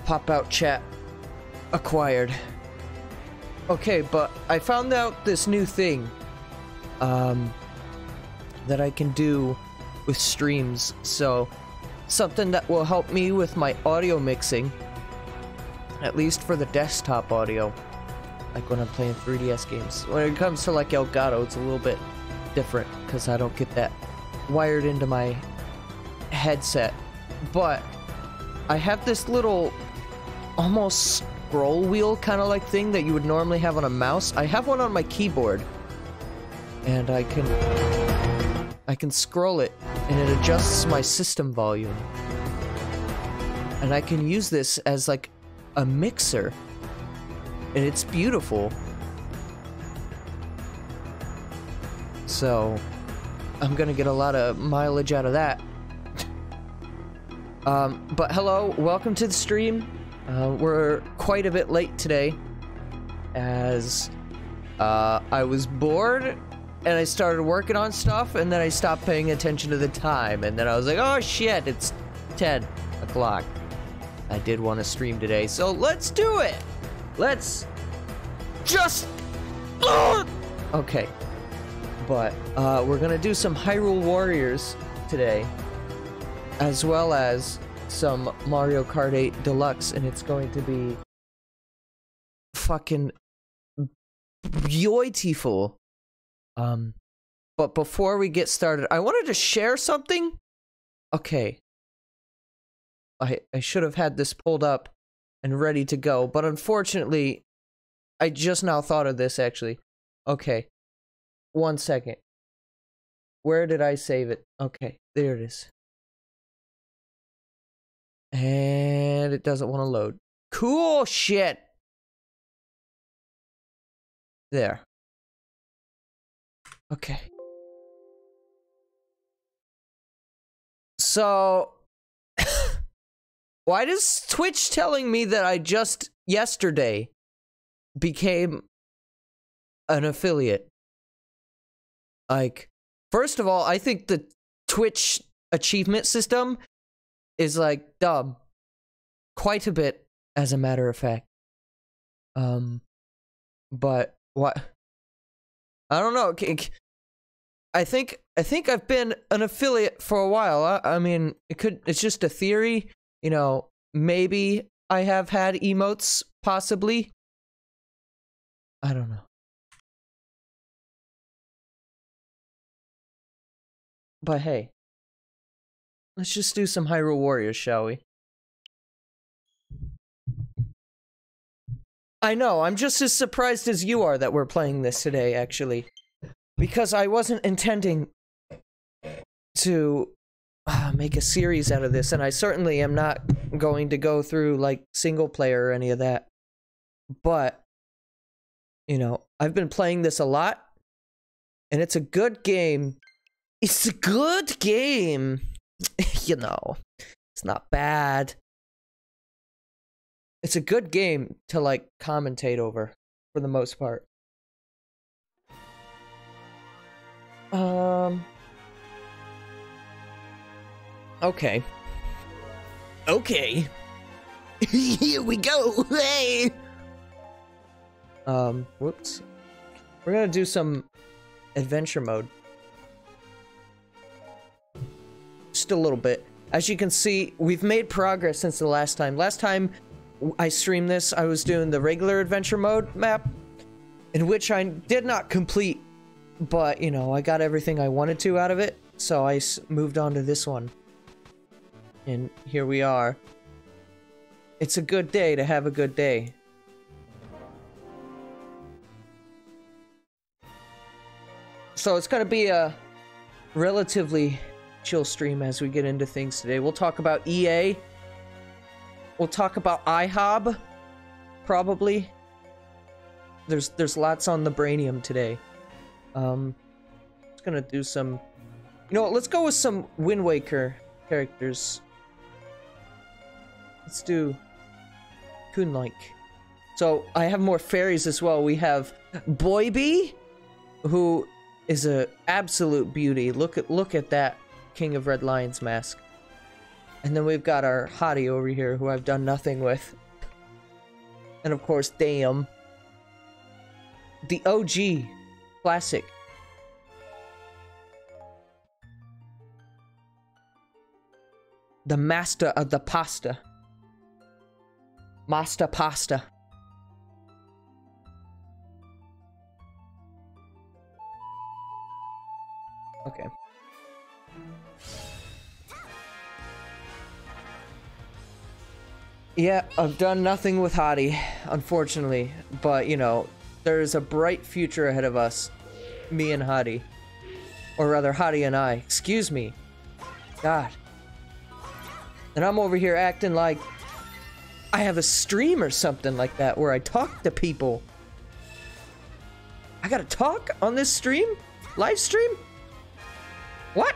Pop out chat acquired. Okay, but I found out this new thing that I can do with streams. So something that will help me with my audio mixing, at least for the desktop audio, like when I'm playing 3DS games. When it comes to like Elgato, it's a little bit different because I don't get that wired into my headset. But I have this little almost scroll wheel kind of like thing that you would normally have on a mouse. I have one on my keyboard, and I can scroll it, and it adjusts my system volume, and I can use this as like a mixer, and it's beautiful. So I'm gonna get a lot of mileage out of that. But hello, welcome to the stream. We're quite a bit late today, as I was bored and I started working on stuff, and then I stopped paying attention to the time, and then I was like, oh shit, it's 10 o'clock. I did want to stream today, so let's do it! Let's just... Okay. But, we're gonna do some Hyrule Warriors today, as well as some Mario Kart 8 Deluxe, and it's going to be fucking beautiful. But before we get started, I wanted to share something. Okay. I should have had this pulled up and ready to go, but unfortunately, I just now thought of this, actually. Okay. 1 second. Where did I save it? Okay, there it is. And it doesn't want to load. Cool shit! There. Okay. So... why does Twitch telling me that I just yesterday became an affiliate? Like, first of all, I think the Twitch achievement system is like dumb. Quite a bit, as a matter of fact. But what? I don't know. I think I've been an affiliate for a while. I mean, it's just a theory. You know, maybe I have had emotes, possibly. I don't know. But hey, let's just do some Hyrule Warriors, shall we? I know, I'm just as surprised as you are that we're playing this today, actually. Because I wasn't intending to make a series out of this, and I certainly am not going to go through, like, single player or any of that. But, you know, I've been playing this a lot, and it's a good game. It's a good game! You know, it's not bad. It's a good game to, like, commentate over, for the most part. Okay. Okay. Here we go! Hey! Whoops. We're gonna do some adventure mode. Just a little bit. As you can see, we've made progress since the last time. Last time I streamed this, I was doing the regular adventure mode map, in which I did not complete, but, you know, I got everything I wanted to out of it, so I moved on to this one. And here we are. It's a good day to have a good day. So it's gonna be a relatively chill stream as we get into things today. We'll talk about EA. We'll talk about IHOB, probably. There's lots on the Brainium today. Just gonna do some... You know what, let's go with some Wind Waker characters. Let's do Kunlink. So, I have more fairies as well. We have Boyby, who is a absolute beauty. Look at that King of Red Lion's mask. And then we've got our hottie over here, who I've done nothing with. And of course, damn. The OG. Classic. The master of the pasta. Master pasta. Okay. Yeah, I've done nothing with Hottie, unfortunately. But, you know, there's a bright future ahead of us. Me and Hottie. Or rather, Hottie and I. Excuse me. God. And I'm over here acting like I have a stream or something like that where I talk to people. I gotta talk on this stream? Live stream? What?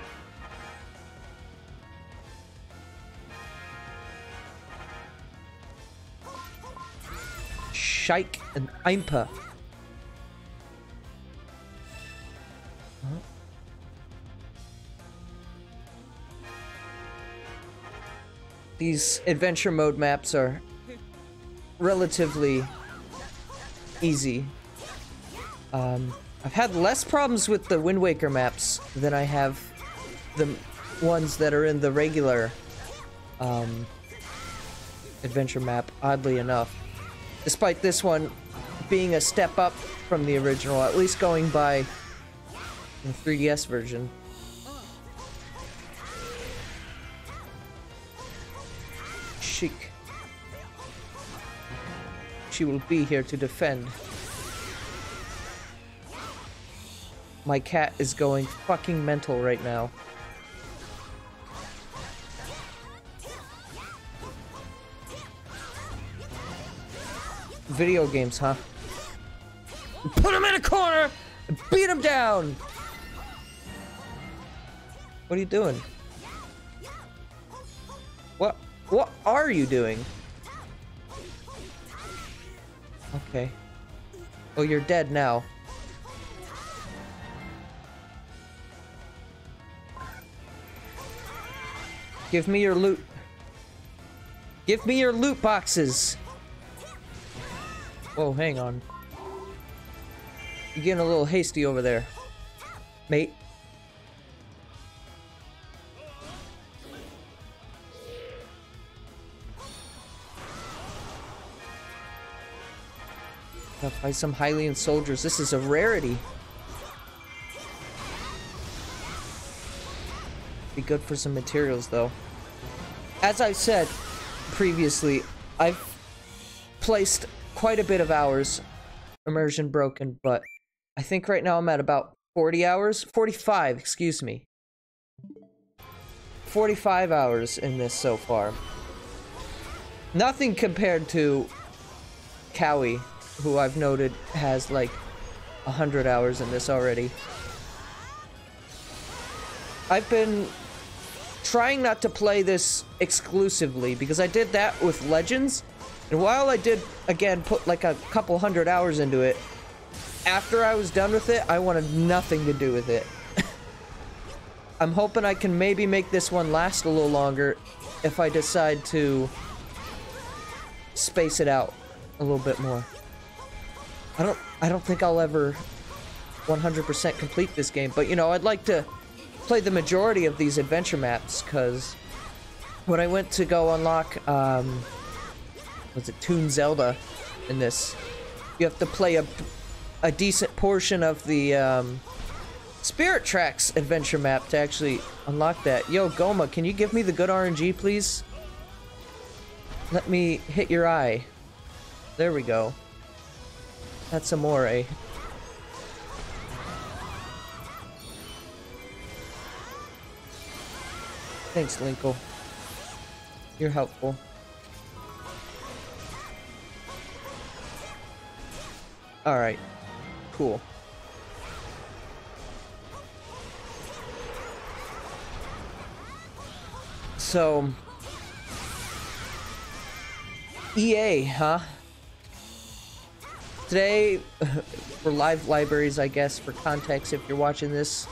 Shike and Impa. Huh? These adventure mode maps are relatively easy. I've had less problems with the Wind Waker maps than I have the ones that are in the regular adventure map, oddly enough. Despite this one being a step up from the original, at least going by the 3DS version. Chic. She will be here to defend. My cat is going fucking mental right now. Video games, huh? Put him in a corner and beat him down! What are you doing? What are you doing? Okay. Oh, you're dead now. Give me your loot. Give me your loot boxes. Whoa, hang on. You're getting a little hasty over there, mate. Gotta fight some Hylian soldiers. This is a rarity. Be good for some materials, though. As I said previously, I've placed quite a bit of hours immersion broken, but I think right now I'm at about 40 hours. 45, excuse me. 45 hours in this so far. Nothing compared to Cowie, who I've noted has like 100 hours in this already. I've been trying not to play this exclusively because I did that with Legends, and while I did again put like a couple hundred hours into it, after I was done with it I wanted nothing to do with it. I'm hoping I can maybe make this one last a little longer if I decide to space it out a little bit more. I don't think I'll ever 100% complete this game, but you know, I'd like to play the majority of these adventure maps, because when I went to go unlock was it Toon Zelda in this, you have to play a decent portion of the Spirit Tracks adventure map to actually unlock that. Yo, Goma, can you give me the good RNG, please? Let me hit your eye. There we go. That's amore. Thanks, Linkle. You're helpful. Alright. Cool. So... EA, huh? Today, for live libraries, I guess, for context, if you're watching this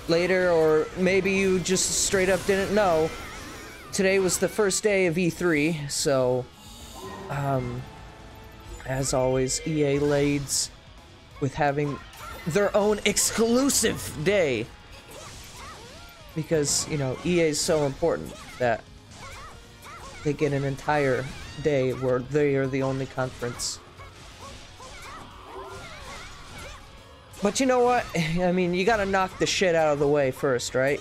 later, or maybe you just straight up didn't know, today was the first day of E3, so, as always, EA leads with having their own exclusive day. Because, you know, EA is so important that they get an entire day where they are the only conference. But you know what? I mean, you gotta knock the shit out of the way first, right?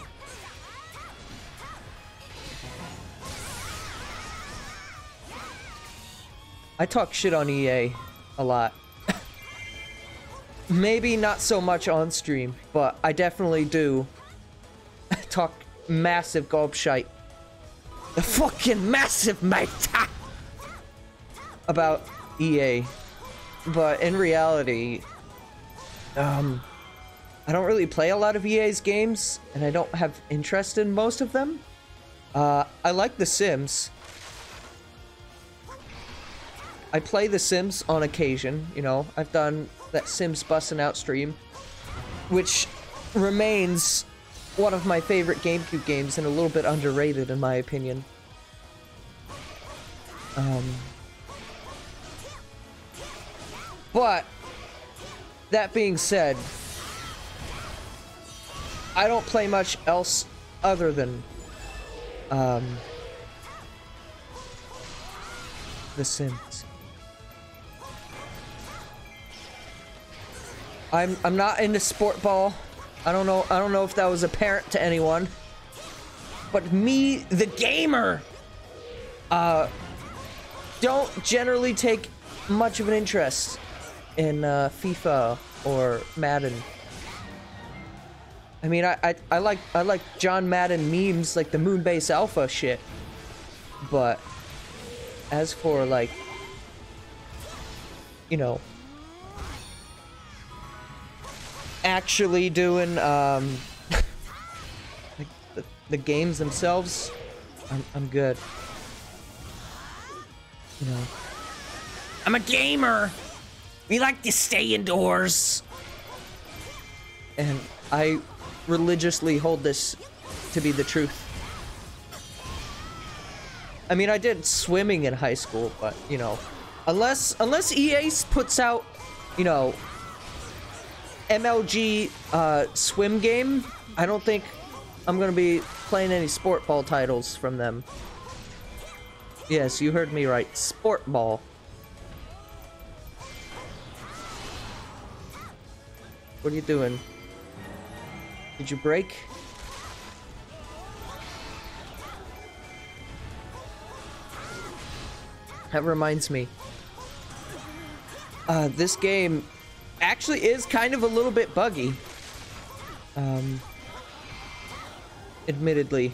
I talk shit on EA a lot. Maybe not so much on stream, but I definitely do talk massive gobshite. The fucking massive mate about EA. But in reality, I don't really play a lot of EA's games, and I don't have interest in most of them. I like The Sims. I play The Sims on occasion, you know. I've done that Sims Bussin' Out stream, which remains one of my favorite GameCube games and a little bit underrated in my opinion. But that being said, I don't play much else other than The Sims. I'm not into sport ball. I don't know if that was apparent to anyone. But me, the gamer, don't generally take much of an interest in FIFA or Madden. I mean, I like John Madden memes, like the Moonbase Alpha shit. But as for, like, you know, actually doing like the games themselves, I'm good. You know, I'm a gamer. We like to stay indoors. And I religiously hold this to be the truth. I mean, I did swimming in high school, but, you know, unless EA puts out, you know, MLG swim game, I don't think I'm gonna be playing any sport ball titles from them. Yes, you heard me right. Sport ball. What are you doing? Did you break? That reminds me. This game actually is kind of a little bit buggy. Admittedly.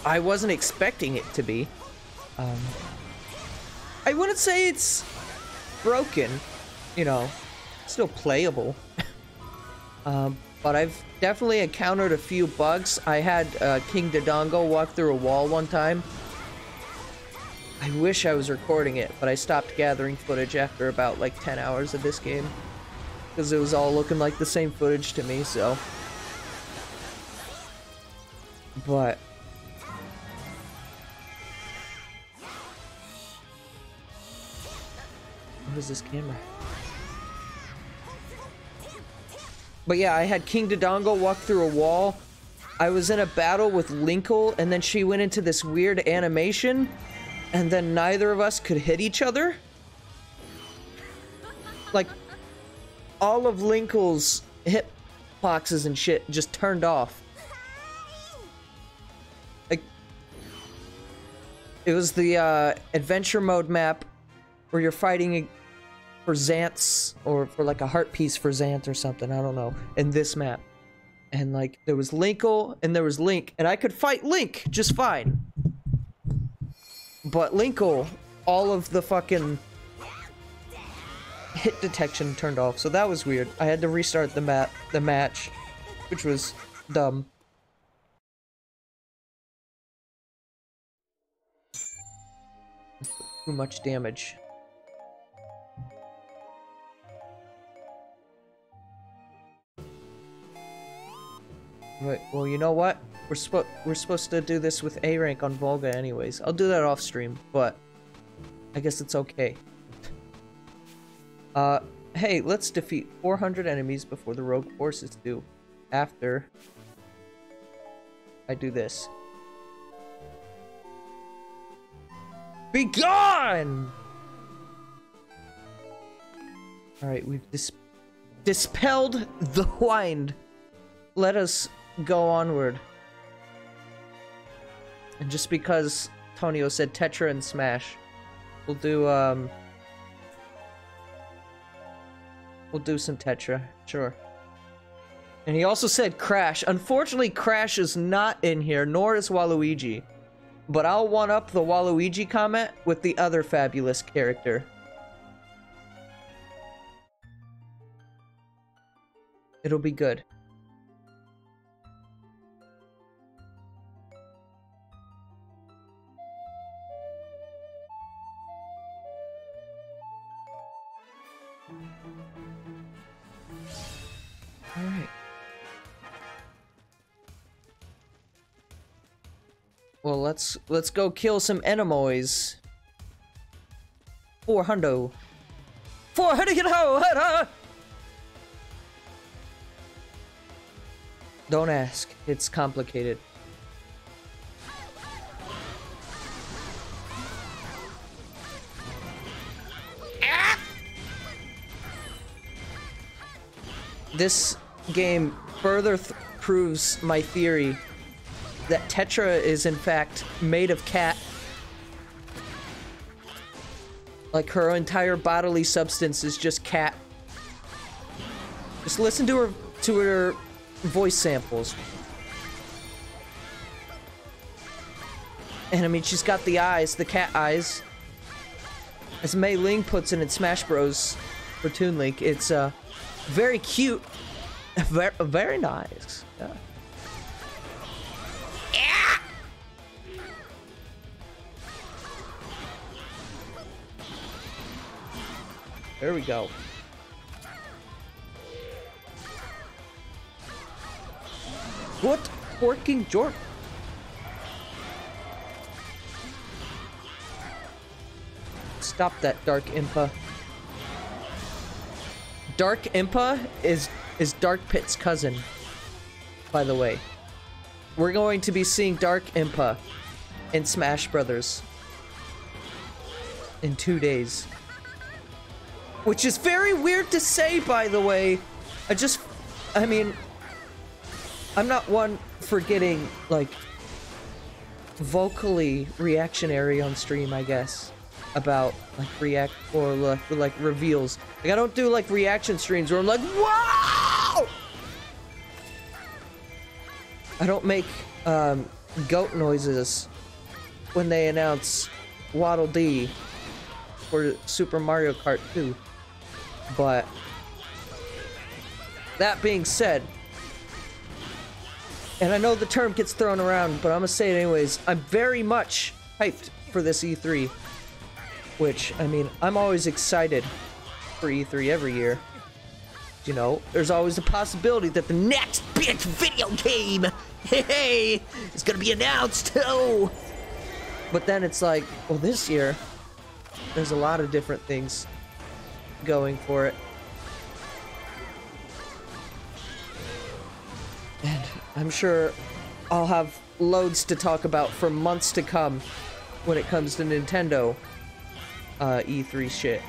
I wasn't expecting it to be. I wouldn't say it's broken, you know, still playable. But I've definitely encountered a few bugs. I had King Dodongo walk through a wall one time. I wish I was recording it, but I stopped gathering footage after about like 10 hours of this game. Because it was all looking like the same footage to me, so. But what is this camera? But yeah, I had King Dodongo walk through a wall. I was in a battle with Linkle, and then she went into this weird animation, and then neither of us could hit each other. Like, all of Linkle's hitboxes and shit just turned off. Like, it was the adventure mode map where you're fighting for Xant's, or for like a heart piece for Xant or something, I don't know, in this map. And like, there was Linkle and there was Link, and I could fight Link just fine. But Linkle, all of the fucking hit detection turned off, so that was weird. I had to restart the match, which was dumb. Too much damage. Right, well, you know what? we're supposed to do this with A rank on Volga anyways. I'll do that off stream, but I guess it's okay. Hey, let's defeat 400 enemies before the rogue forces do. After I do this. Be gone! Alright, we've dispelled the wind. Let us go onward. And just because Tonio said Tetra and Smash, we'll do some Tetra, sure. And he also said Crash. Unfortunately, Crash is not in here, nor is Waluigi. But I'll one-up the Waluigi comment with the other fabulous character. It'll be good. Alright. Well, let's go kill some enemies. 400. 400. Don't ask. It's complicated. This game further proves my theory that Tetra is in fact made of cat. Like her entire bodily substance is just cat. Just listen to her voice samples. And I mean, she's got the eyes, the cat eyes. As Mei Ling puts it in Smash Bros. For Toon Link, it's very cute, very nice. Yeah. There we go. What working jork? Stop that, Dark Impa. Dark Impa is Dark Pit's cousin, by the way. We're going to be seeing Dark Impa in Smash Brothers in 2 days. Which is very weird to say, by the way. I mean, I'm not one for getting, like, vocally reactionary on stream, I guess. About, like, reveals. Like, I don't do, like, reaction streams where I'm like, wow! I don't make, goat noises when they announce Waddle Dee for Super Mario Kart 2. But, that being said, and I know the term gets thrown around, but I'm gonna say it anyways, I'm very much hyped for this E3. Which, I mean, I'm always excited for E3 every year. You know, there's always a possibility that the next big video game, hey, is gonna be announced, oh! But then it's like, well, this year, there's a lot of different things going for it. And I'm sure I'll have loads to talk about for months to come when it comes to Nintendo E3 shit.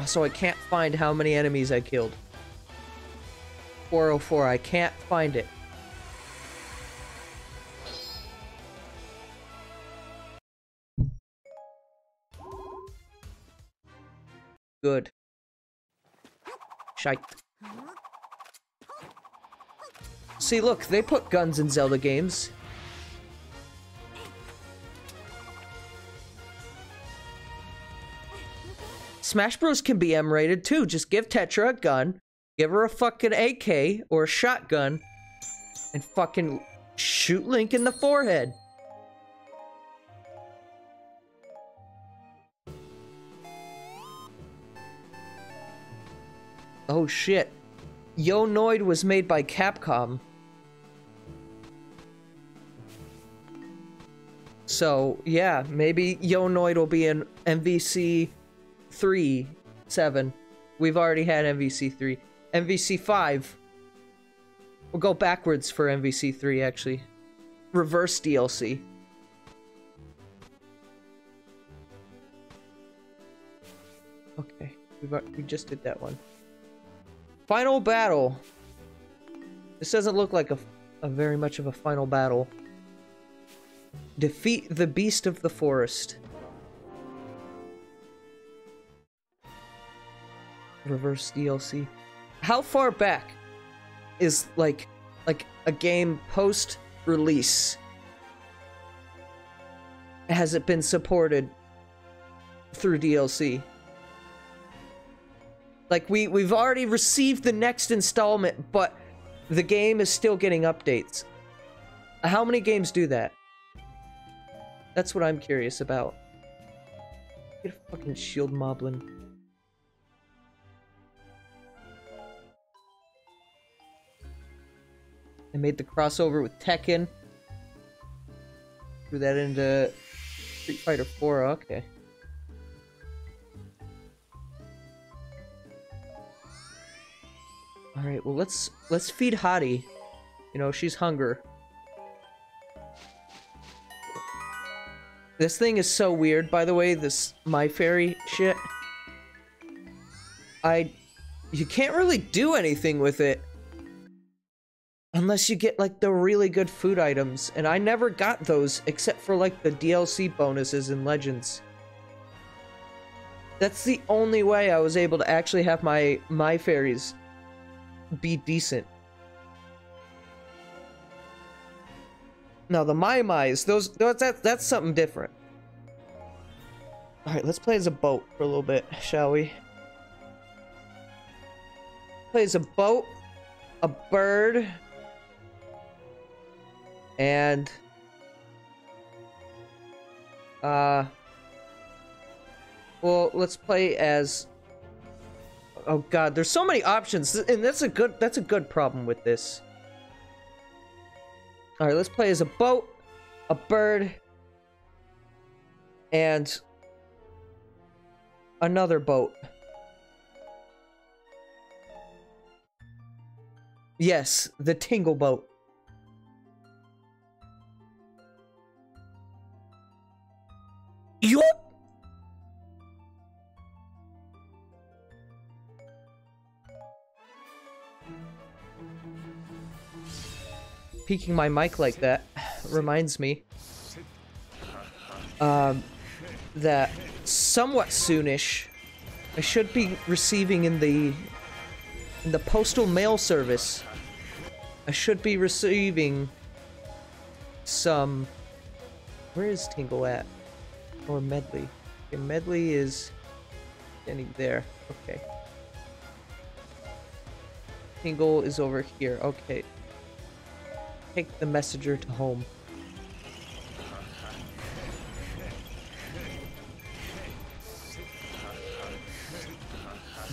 Also, I can't find how many enemies I killed. 404, I can't find it. Good. Shite. See, look, they put guns in Zelda games. Smash Bros can be M-rated too. Just give Tetra a gun, give her a fucking AK or a shotgun, and fucking shoot Link in the forehead. Oh shit. Yo Noid was made by Capcom. So, yeah, maybe Yo Noid will be in MVC 3.7. We've already had MVC 3. MVC 5. We'll go backwards for MVC 3, actually. Reverse DLC. Okay, we just did that one. Final battle. This doesn't look like a very much of a final battle. Defeat the beast of the forest. Reverse DLC. How far back is like a game post-release? Has it been supported through DLC? Like we've already received the next installment, but the game is still getting updates. How many games do that? That's what I'm curious about. Get a fucking shield moblin. I made the crossover with Tekken. Threw that into Street Fighter 4. Okay. All right. Well, let's feed Hottie. You know, she's hunger. This thing is so weird, by the way. This My Fairy shit. You can't really do anything with it. Unless you get, like, the really good food items. And I never got those, except for, like, the DLC bonuses in Legends. That's the only way I was able to actually have my fairies be decent. Now, the Mai-Mais, that's something different. Alright, let's play as a boat for a little bit, shall we? Play as a boat, a bird... And well, let's play as, oh god, there's so many options, and that's a good problem with this. All right, let's play as a boat, a bird, and another boat. Yes, the Tingle boat. Yup. Peeking my mic like that reminds me that somewhat soonish I should be receiving in the postal mail service. I should be receiving some. Where is Tingle at? Or Medley. Okay, Medley is standing there. Okay. Tingle is over here. Okay. Take the messenger to home.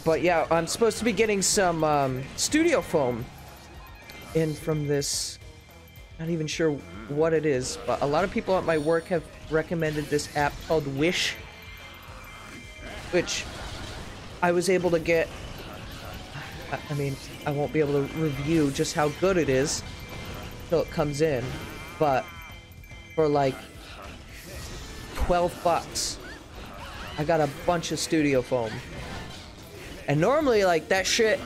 But yeah, I'm supposed to be getting some studio foam in from this. Not even sure what it is, but a lot of people at my work have recommended this app called Wish, which I was able to get. I mean, I won't be able to review just how good it is till it comes in, but for like $12, I got a bunch of studio foam. And normally, like, that shit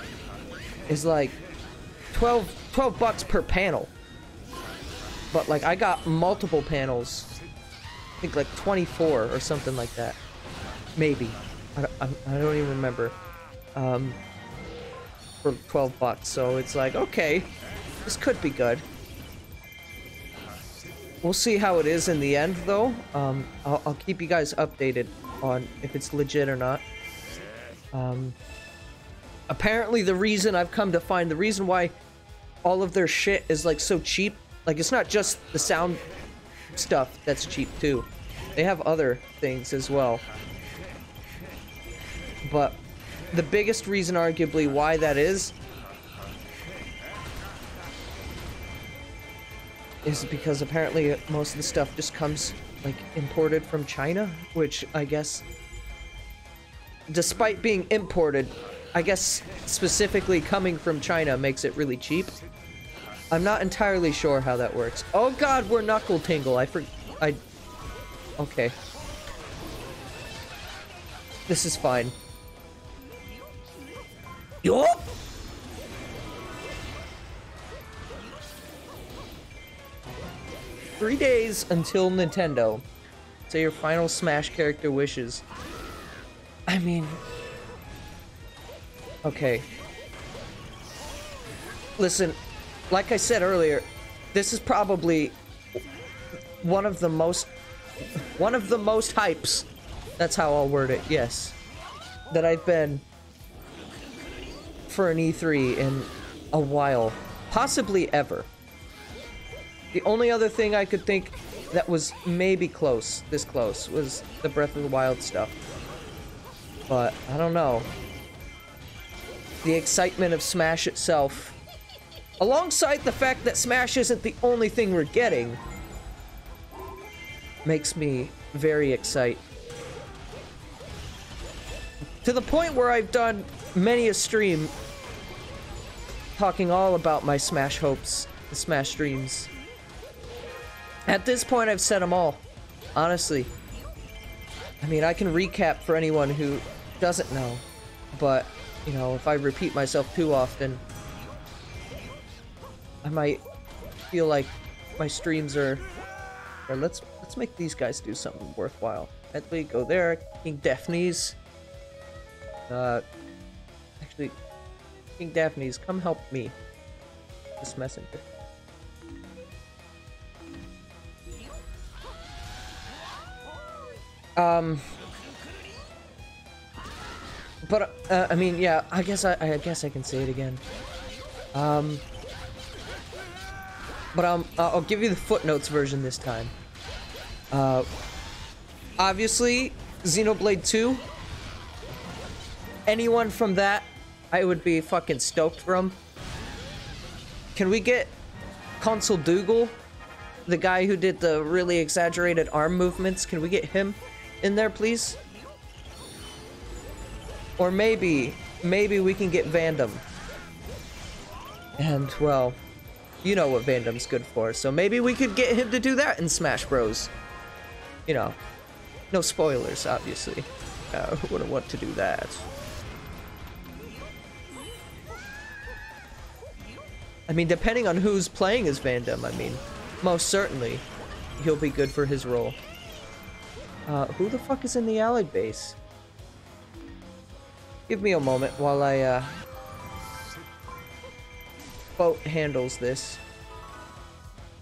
is like $12 per panel. But, like, I got multiple panels. I think, like, 24 or something like that. Maybe. I don't even remember. For $12. So it's like, okay, this could be good. We'll see how it is in the end, though. I'll keep you guys updated on if it's legit or not. Apparently the reason I've come to find, the reason why all of their shit is, like, so cheap, like, it's not just the sound stuff that's cheap, too. They have other things as well. But the biggest reason, arguably, why that is is because apparently most of the stuff just comes, like, imported from China, which I guess, despite being imported, I guess specifically coming from China makes it really cheap. I'm not entirely sure how that works. Oh god, we're Knuckle Tingle. Okay. This is fine. Yup! "3 days until Nintendo. Say your final Smash character wishes." I mean... Okay. Listen, like I said earlier, this is probably one of the most hypes, that's how I'll word it, yes, that I've been for an E3 in a while, possibly ever. The only other thing I could think that was maybe this close, was the Breath of the Wild stuff. But, I don't know. The excitement of Smash itself, alongside the fact that Smash isn't the only thing we're getting, makes me very excited. To the point where I've done many a stream talking all about my Smash hopes, the Smash dreams. At this point, I've said them all, honestly. I mean, I can recap for anyone who doesn't know, but, you know, if I repeat myself too often, I might feel like my streams are... Or let's make these guys do something worthwhile. Headley, go there. King Daphne's. Actually, King Daphne's, come help me. This messenger. But I mean, yeah, I guess I can say it again. But I'll give you the footnotes version this time. Obviously, Xenoblade 2. Anyone from that, I would be fucking stoked from. Can we get Consul Dougal, the guy who did the really exaggerated arm movements? Can we get him in there, please? Or maybe we can get Vandom. And, well, you know what Vandom's good for, so maybe we could get him to do that in Smash Bros. You know, no spoilers, obviously. Who wouldn't want to do that? I mean, depending on who's playing as Vandom, I mean, most certainly, he'll be good for his role. Who the fuck is in the Allied base? Give me a moment while I, boat handles this.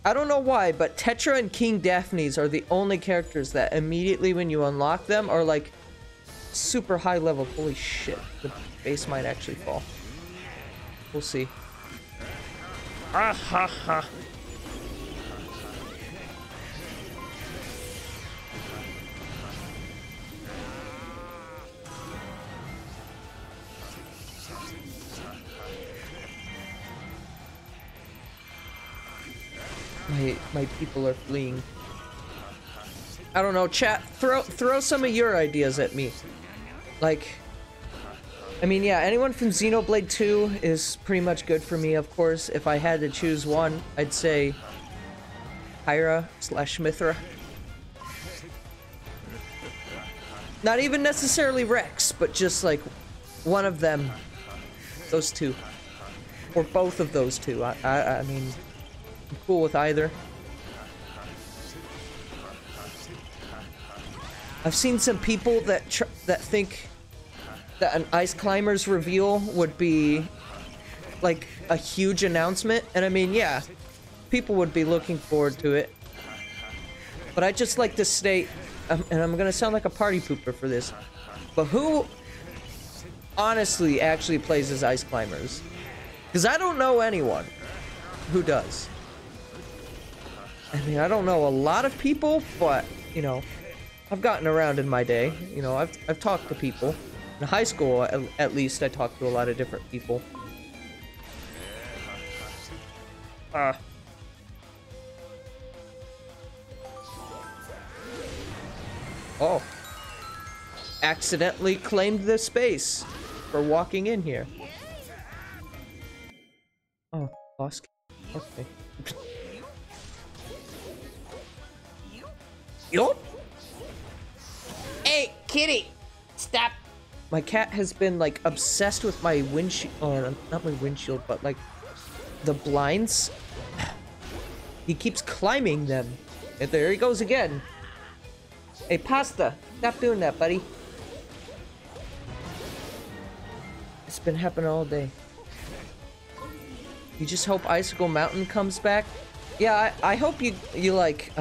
I don't know why, but Tetra and King Daphne's are the only characters that immediately when you unlock them are like super high level. Holy shit, the base might actually fall. We'll see. Ah ha ha. My people are fleeing. I don't know, chat, throw some of your ideas at me. Like, I mean, yeah, anyone from Xenoblade 2 is pretty much good for me, of course. If I had to choose one, I'd say Hyra/Mithra. Not even necessarily Rex, but just like one of them. Those two. Or both of those two. I mean, I'm cool with either. I've seen some people that think that an Ice Climbers reveal would be like a huge announcement, and I mean, yeah, people would be looking forward to it. But I just like to state, and I'm gonna sound like a party pooper for this, but who honestly actually plays as Ice Climbers? Because I don't know anyone who does. I mean, I don't know a lot of people, but, you know, I've gotten around in my day. You know, I've talked to people. In high school, at least, I talked to a lot of different people. Oh. Accidentally claimed the space for walking in here. Oh, boss. Okay. Yup. Hey, kitty! Stop! My cat has been, like, obsessed with my windshield. Oh, not my windshield, but, like, the blinds. He keeps climbing them. And there he goes again. Hey, Pasta! Stop doing that, buddy. It's been happening all day. You just hope Icicle Mountain comes back? Yeah, I hope you like,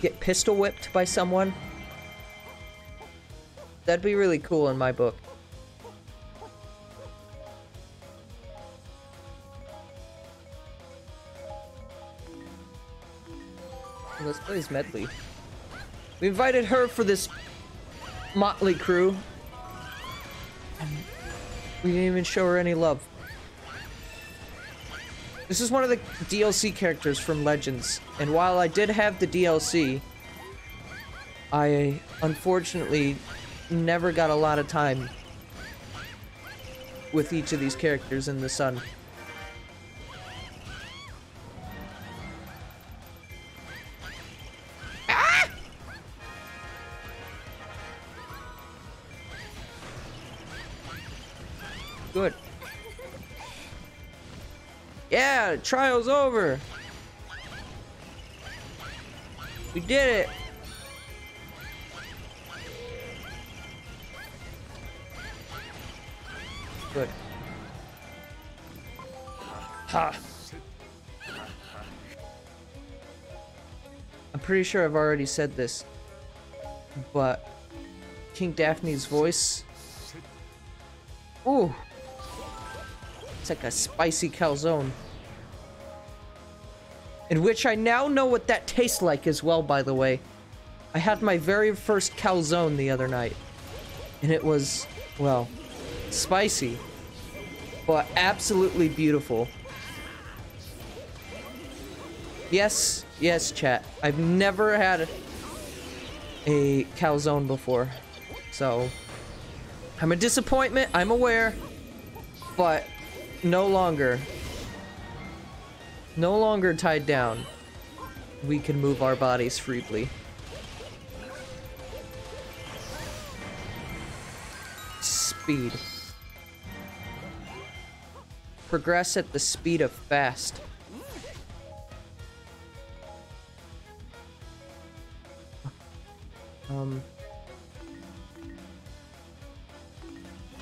get pistol whipped by someone. That'd be really cool in my book. Let's play as Medley. We invited her for this motley crew. And we didn't even show her any love. This is one of the DLC characters from Legends, and while I did have the DLC, I unfortunately never got a lot of time with each of these characters in the sun. Ah! Good. Yeah, trial's over. We did it. Good. Ha. I'm pretty sure I've already said this, but King Daphne's voice. Ooh. It's like a spicy calzone. In which I now know what that tastes like as well, by the way. I had my very first calzone the other night. And it was, well, spicy. But absolutely beautiful. Yes, yes, chat. I've never had a calzone before. So, I'm a disappointment, I'm aware. But no longer tied down. We can move our bodies freely. Speed. Progress at the speed of fast.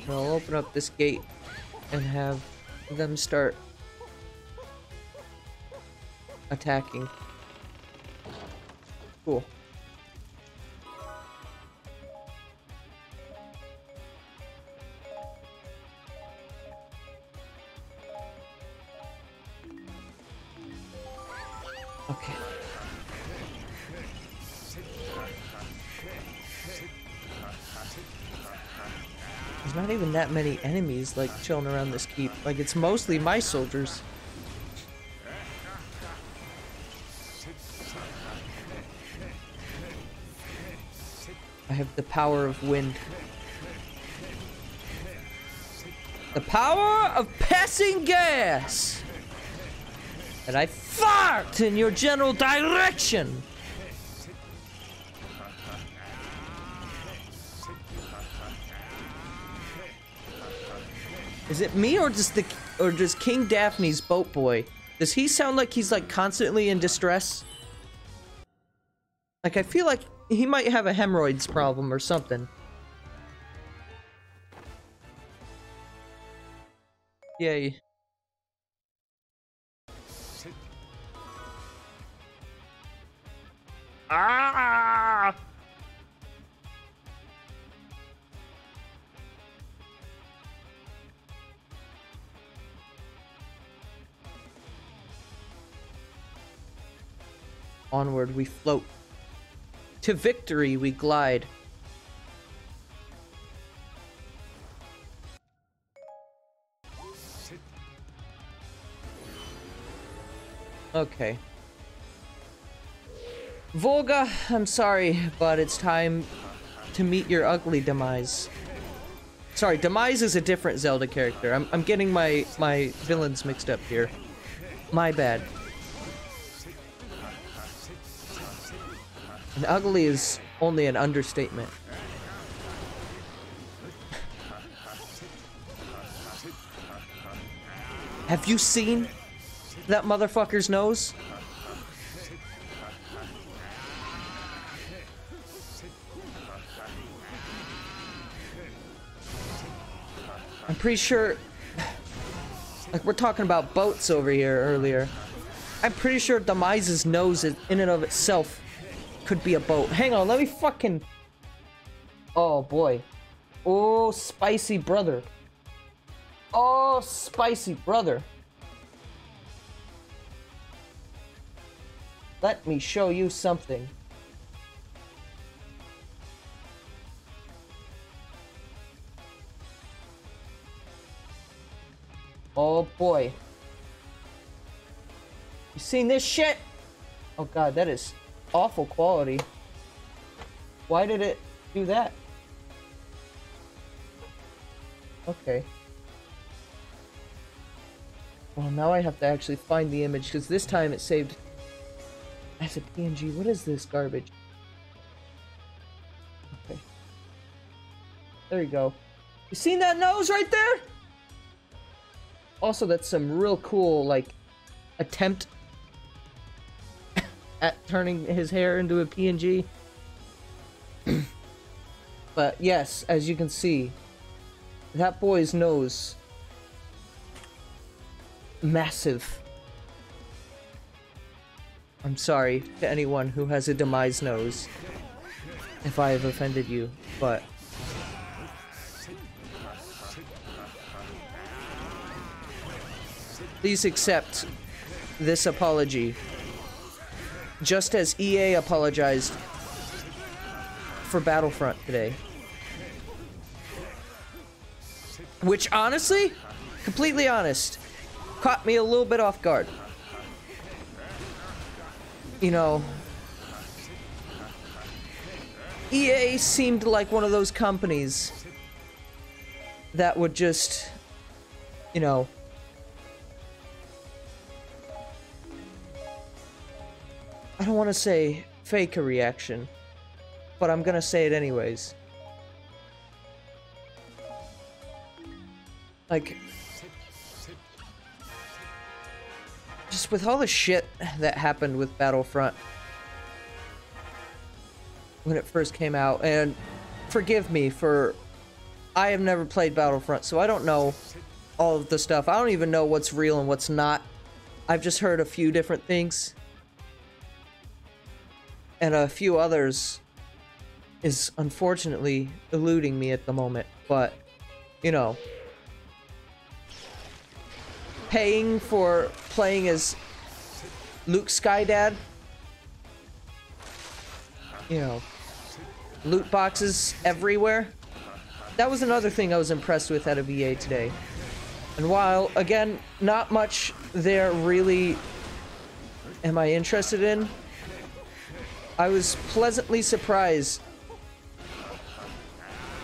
I'll open up this gate and have them start attacking. Cool. Okay. There's not even that many enemies, like, chilling around this keep. Like, it's mostly my soldiers. I have the power of wind. The power of passing gas! And I fart in your general direction! Is it me, or does King Daphne's boat boy, does he sound like he's, like, constantly in distress? Like, I feel like he might have a hemorrhoids problem or something. Yay. Ah! Onward we float. To victory we glide. Okay. Volga, I'm sorry, but it's time to meet your ugly demise. Sorry, Demise is a different Zelda character. I'm getting my villains mixed up here. My bad. And ugly is only an understatement. Have you seen that motherfucker's nose? I'm pretty sure, like we're talking about boats over here earlier. I'm pretty sure Demise's nose in and of itself could be a boat. Hang on, let me fucking... Oh boy. Oh, spicy brother. Oh, spicy brother. Let me show you something. Oh boy. You seen this shit? Oh god, that is awful quality. Why did it do that? Okay. Well, now I have to actually find the image, because this time it saved as a PNG. What is this garbage? Okay. There you go. You seen that nose right there? Also, that's some real cool, like, attempt at turning his hair into a PNG. But yes, as you can see, that boy's nose, massive. I'm sorry to anyone who has a Demise nose if I have offended you, but please accept this apology, just as EA apologized for Battlefront today. Which, honestly, completely honest, caught me a little bit off guard. You know, EA seemed like one of those companies that would just, you know, I don't want to say fake a reaction, but I'm gonna say it anyways. Like, just with all the shit that happened with Battlefront when it first came out, and forgive me for, I have never played Battlefront, so I don't know all of the stuff. I don't even know what's real and what's not. I've just heard a few different things, and a few others is unfortunately eluding me at the moment. But, you know, paying for playing as Luke Skydad, you know, loot boxes everywhere. That was another thing I was impressed with out of EA today. And while, again, not much there really am I interested in, I was pleasantly surprised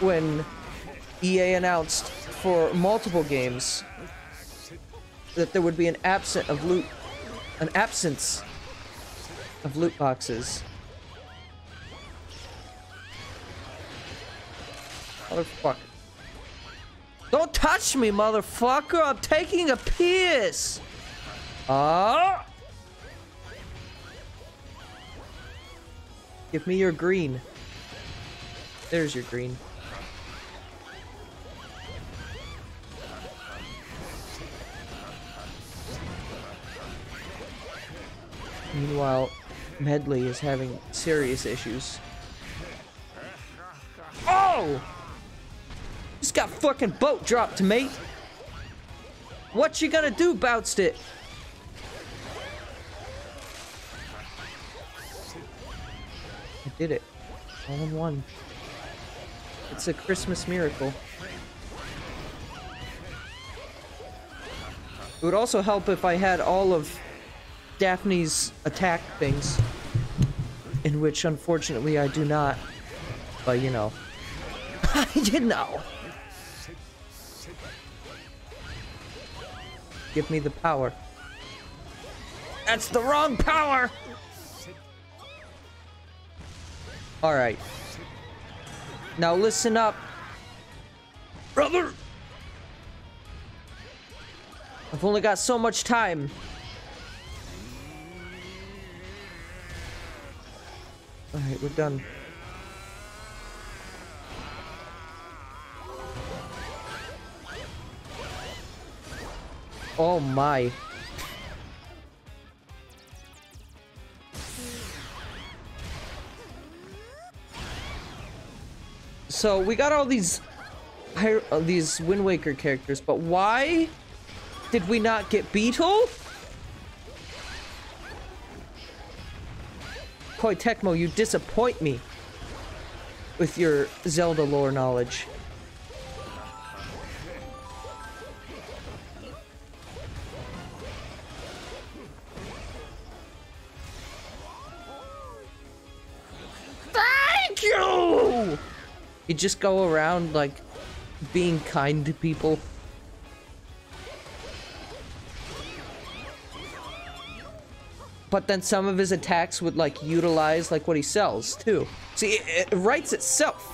when EA announced for multiple games that there would be an absence of loot boxes. Motherfucker. Don't touch me, motherfucker! I'm taking a piss! Ah! Give me your green. There's your green. Meanwhile, Medley is having serious issues. Oh! Just got fucking boat dropped to me. What you gonna do, bounced it? I did it. All in one. It's a Christmas miracle. It would also help if I had all of Daphne's attack things. in which unfortunately I do not. But you know. You know. Give me the power. That's the wrong power! Alright. Now listen up. Brother! I've only got so much time. Alright, we're done. Oh my. So we got all these Wind Waker characters, but why did we not get Beetle? Koei Tecmo, you disappoint me with your Zelda lore knowledge. Thank you! You just go around, like, being kind to people. But then some of his attacks would, like, utilize, like, what he sells, too. See, it writes itself.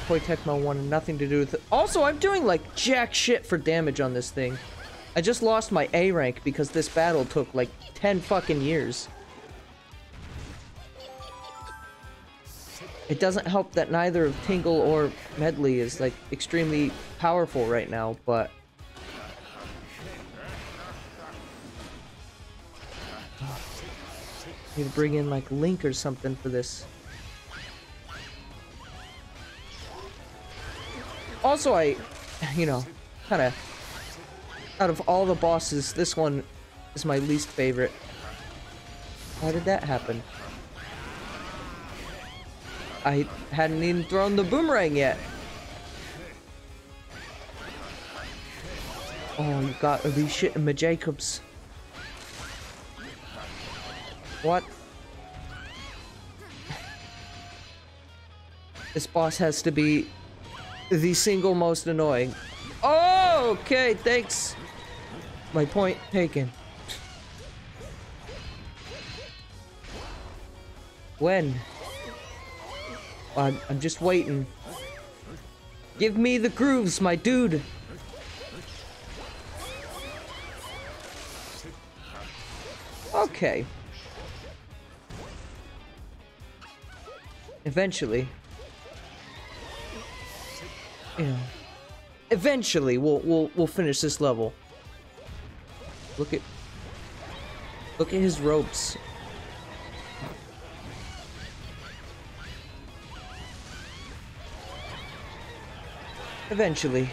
Koei Tecmo wanted nothing to do with it. Also, I'm doing, like, jack shit for damage on this thing. I just lost my A rank because this battle took, like, 10 fucking years. It doesn't help that neither of Tingle or Medley is, like, extremely powerful right now, but... Need to bring in, like, Link or something for this. Also, you know, kind of, out of all the bosses, this one is my least favorite. Why did that happen? I hadn't even thrown the boomerang yet. Oh, you got these shit in my Jacobs. What? This boss has to be the single most annoying. Oh, okay, thanks. My point taken. When? I'm just waiting. Give me the grooves, my dude. Okay. Eventually. You know. Eventually we'll finish this level. Look at his ropes. Eventually.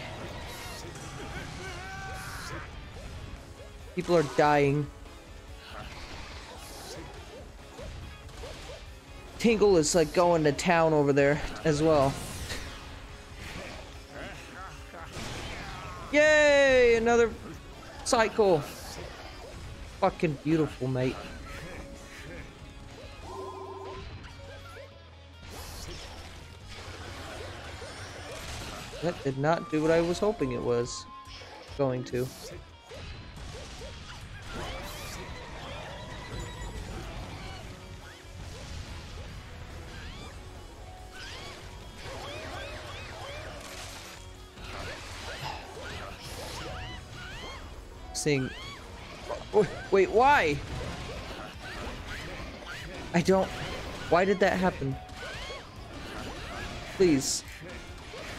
People are dying. Tingle is like going to town over there as well. Yay! Another cycle. Fucking beautiful, mate. That did not do what I was hoping it was going to. Seeing... Wait, why? I don't... Why did that happen? Please.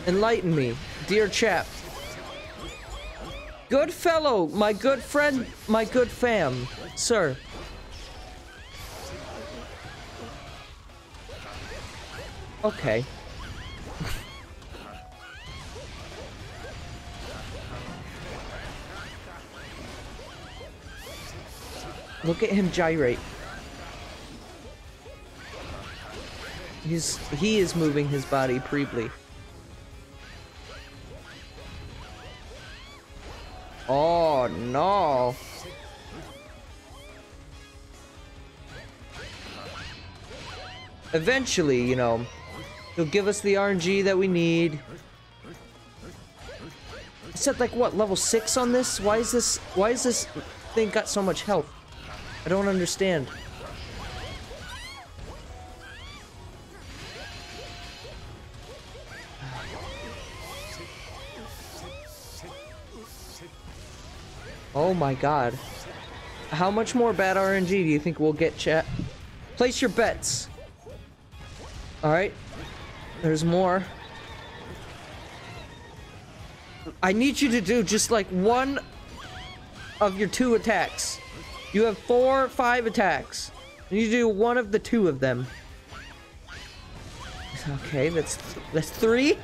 Enlighten me, dear chap. Good fellow, my good friend, my good fam, sir. Okay. Look at him gyrate. He is moving his body preebly. Oh no. Eventually, you know, he'll give us the RNG that we need. I said like what, level 6 on this? Why is this thing got so much health? I don't understand. Oh my god. How much more bad RNG do you think we'll get, chat? Place your bets. Alright. There's more. I need you to do just like one of your 2 attacks. You have 4, 5 attacks. You need to do one of the 2 of them. Okay, that's 3.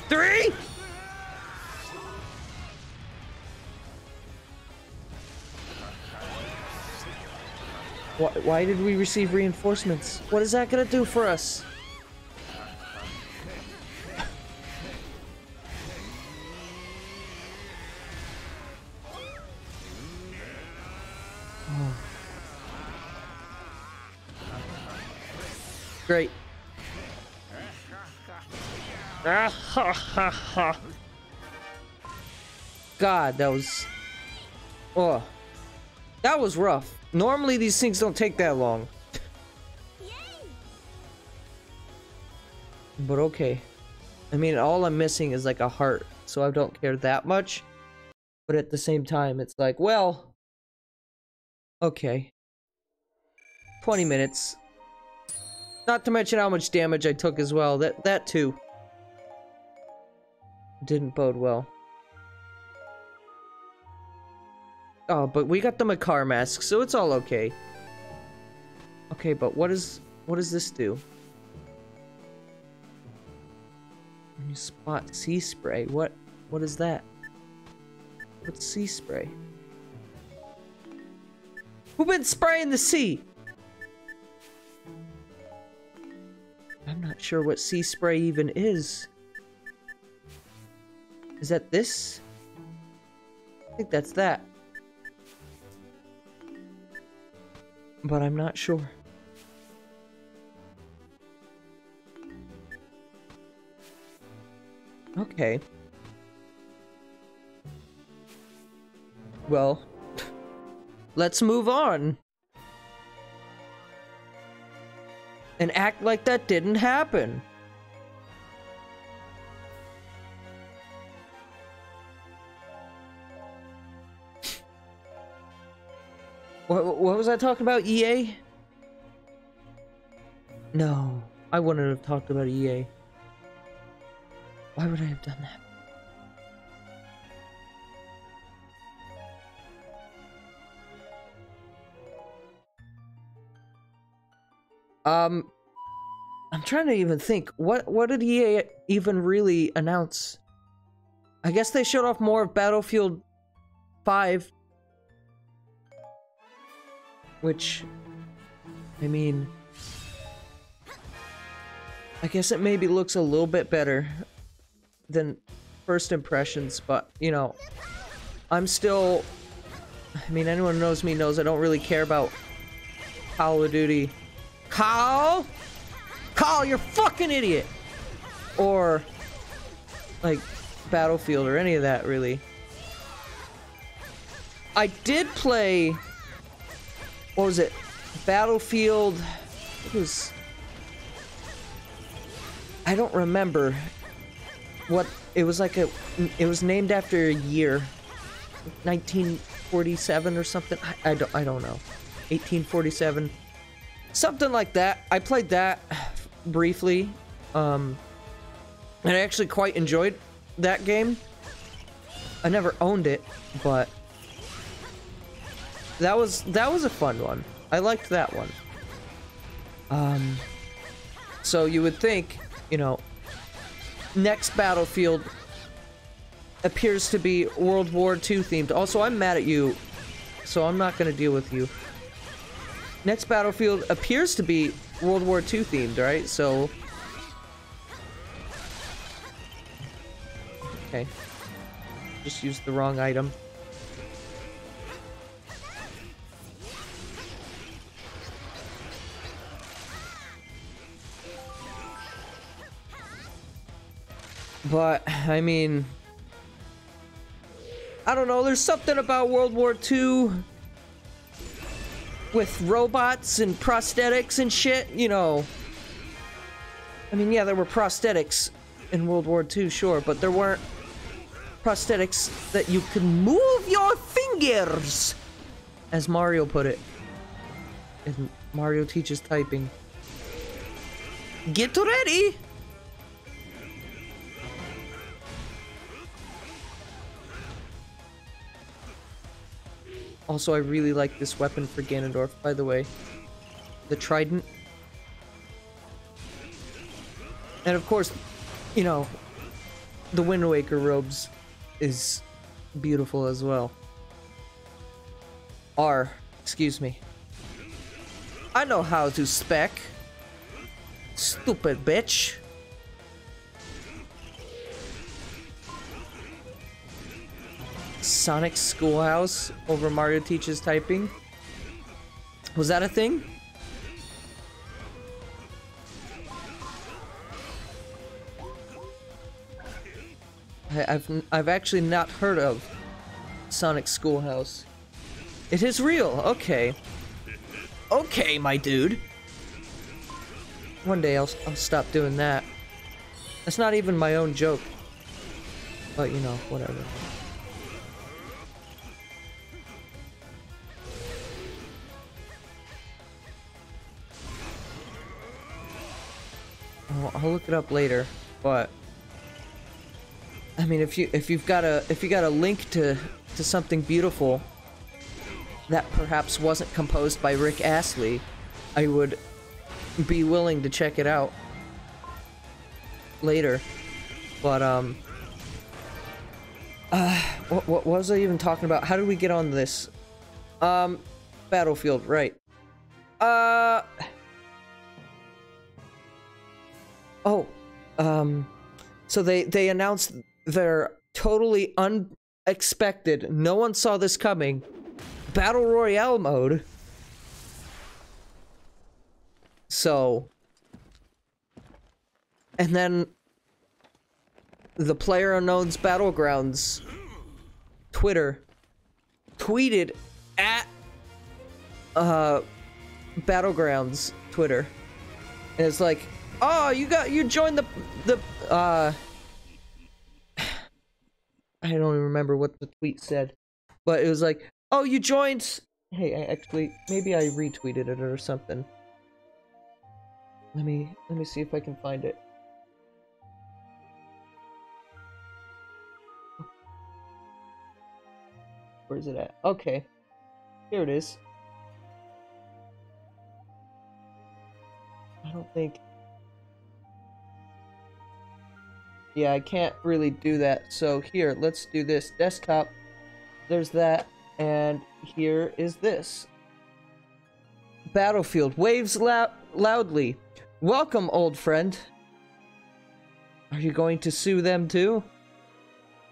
3! Why did we receive reinforcements? What is that gonna do for us? Oh. Great. God, that was... Oh. That was rough. Normally these things don't take that long. But okay. I mean, all I'm missing is like a heart, so I don't care that much. But at the same time, it's like, well... Okay. 20 minutes. Not to mention how much damage I took as well. That too. Didn't bode well. Oh, but we got the Makar mask, so it's all okay. Okay, but what does this do? When you spot sea spray, what is that? What's sea spray? Who been spraying the sea? I'm not sure what sea spray even is. Is that this? I think that's that. But I'm not sure. Okay. Well, let's move on. And act like that didn't happen. What was I talking about? EA? No, I wouldn't have talked about EA. Why would I have done that? I'm trying to even think. What did EA even really announce? I guess they showed off more of Battlefield 5. Which, I mean, I guess it maybe looks a little bit better than first impressions, but, you know, I'm still, I mean, anyone who knows me knows I don't really care about Call of Duty. Call, you're a fucking idiot! Or, like, Battlefield or any of that, really. I did play... What was it? Battlefield... It was... I don't remember what... It was like a... It was named after a year. 1947 or something? I don't know. 1847. Something like that. I played that briefly. And I actually quite enjoyed that game. I never owned it, but... That was a fun one. I liked that one. So you would think, you know, next Battlefield appears to be World War II themed. Also, I'm mad at you, so I'm not gonna deal with you. Next Battlefield appears to be World War II themed, right? So Okay. Just used the wrong item. But, I mean... I don't know, there's something about World War II... with robots and prosthetics and shit, you know... I mean, yeah, there were prosthetics in World War II, sure, but there weren't prosthetics that you could move your fingers, as Mario put it. And Mario teaches typing. Get ready! Also, I really like this weapon for Ganondorf, by the way. The trident. And of course, you know, the Wind Waker robes is beautiful as well. Excuse me. I know how to spec. Stupid bitch. Sonic Schoolhouse over Mario teaches typing. Was that a thing? I've actually not heard of Sonic Schoolhouse. It is real. Okay. Okay, my dude. One day I'll stop doing that. That's not even my own joke. But you know, whatever. I'll look it up later, but I mean, if you got a link to something beautiful that perhaps wasn't composed by Rick Astley, I would be willing to check it out later. But what was I even talking about? How did we get on this? Battlefield, right? So they announced their totally unexpected, no one saw this coming, Battle Royale mode. So, and then the PlayerUnknown's Battlegrounds Twitter tweeted at Battlegrounds Twitter, and it's like, oh, you joined the I don't even remember what the tweet said, but it was like, oh, you joined. Hey, actually, maybe I retweeted it or something. Let me see if I can find it. Where is it at? Okay, here it is. I don't think. Yeah, I can't really do that. So here, let's do this. Desktop. There's that. And here is this. Battlefield. Waves loudly. Welcome, old friend. Are you going to sue them too?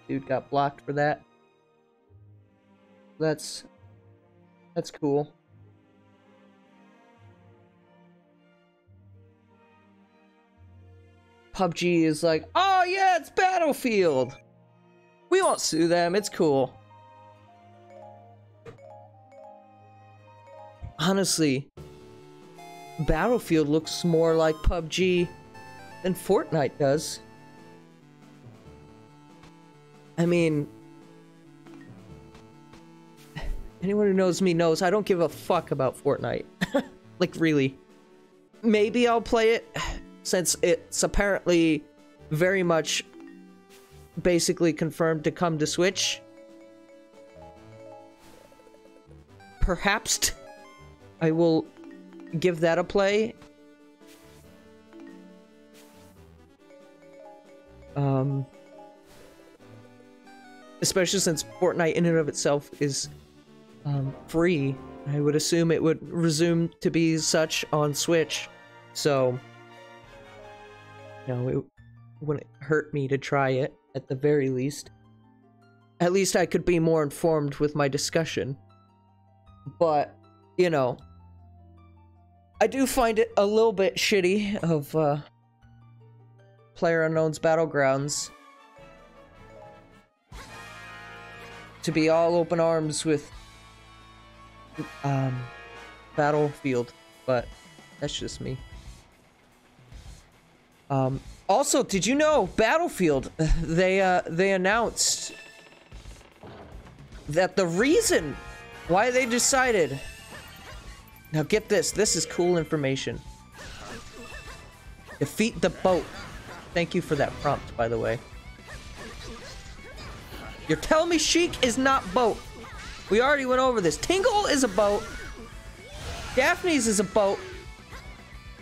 Dude got blocked for that. That's cool. PUBG is like, oh yeah, it's Battlefield. We won't sue them, it's cool. Honestly, Battlefield looks more like PUBG than Fortnite does. I mean, anyone who knows me knows I don't give a fuck about Fortnite. Like, really. Maybe I'll play it, since it's apparently very much basically confirmed to come to Switch. Perhaps I will give that a play. Especially since Fortnite in and of itself is free. I would assume it would resume to be such on Switch. So, you know, wouldn't hurt me to try it, at the very least. At least I could be more informed with my discussion. But, you know, I do find it a little bit shitty of, PlayerUnknown's Battlegrounds to be all open arms with, Battlefield, but that's just me. Also, did you know Battlefield, they announced that the reason why they decided... Now get this, this is cool information. Defeat the boat. Thank you for that prompt, by the way. You're telling me Sheik is not boat. We already went over this. Tingle is a boat. Daphne's is a boat.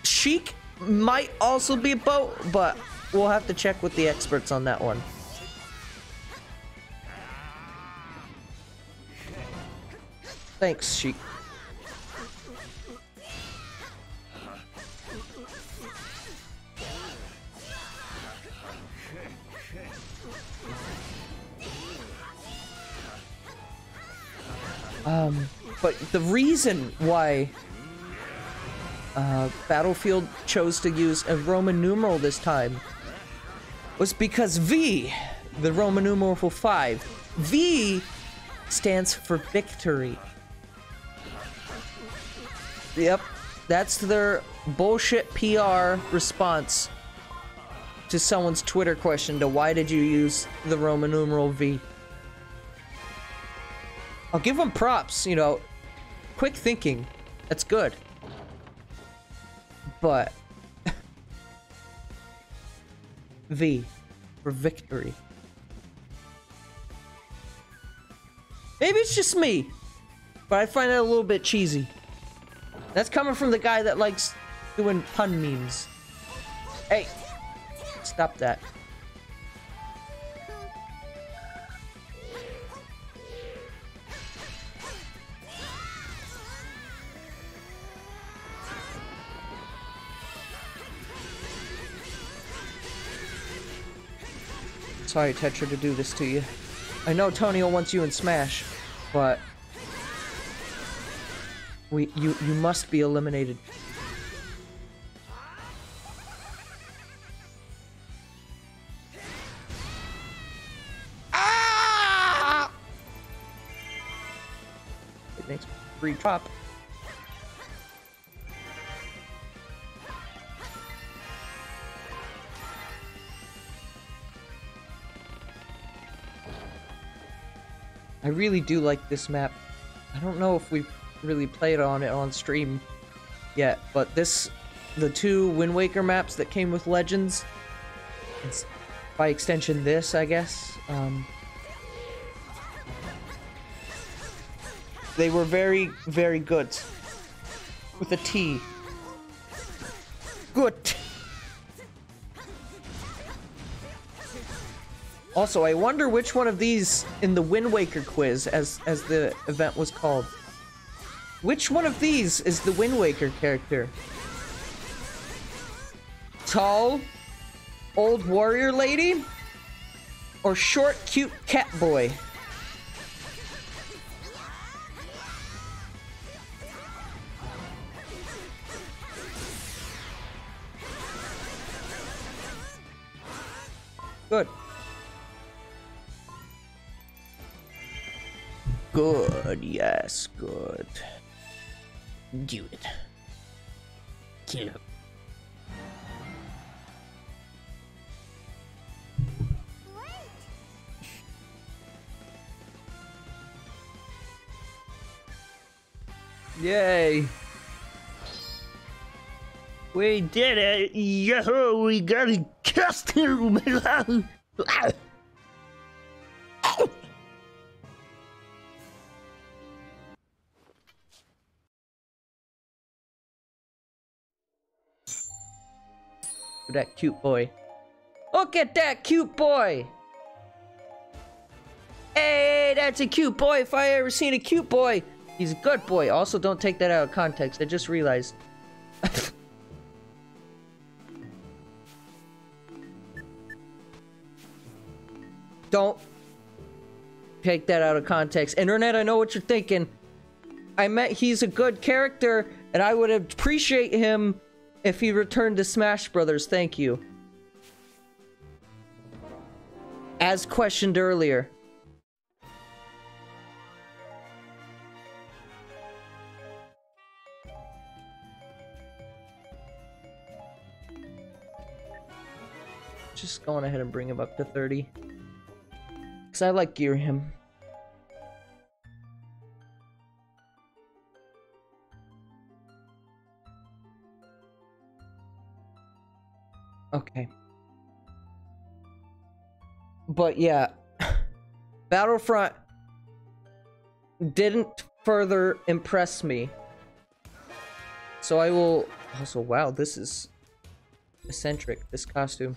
Sheik might also be a boat, but we'll have to check with the experts on that one. Thanks, Sheik. But the reason why Battlefield chose to use a Roman numeral this time was because V, the Roman numeral for 5, V stands for victory. Yep, that's their bullshit PR response to someone's Twitter question to why did you use the Roman numeral V. I'll give them props, you know, quick thinking, that's good. But V for victory. Maybe it's just me, but I find that a little bit cheesy. That's coming from the guy that likes doing pun memes. Hey, stop that. Sorry, Tetra, to do this to you. I know Tonio wants you in Smash, but you must be eliminated. Ah! It makes free drop. I really do like this map. I don't know if we've really played on it on stream yet, but the two Wind Waker maps that came with Legends, it's by extension this, I guess, they were very, very good. With a T. Good. Also, I wonder which one of these in the Wind Waker quiz, as the event was called, which one of these is the Wind Waker character? Tall, old warrior lady? Or short, cute cat boy? Good. Good, yes, good. Do it. Kill him. Yay! We did it! Yo, we got a costume! That cute boy. Look at that cute boy! Hey, that's a cute boy if I ever seen a cute boy! He's a good boy. Also, don't take that out of context. I just realized. Don't take that out of context. Internet, I know what you're thinking. I meant he's a good character, and I would appreciate him if he returned to Smash Brothers. Thank you. As questioned earlier. Just going ahead and bring him up to 30. Because I like Gear him. Okay. But yeah, Battlefront didn't further impress me. So I will... Also, wow, this is eccentric, this costume.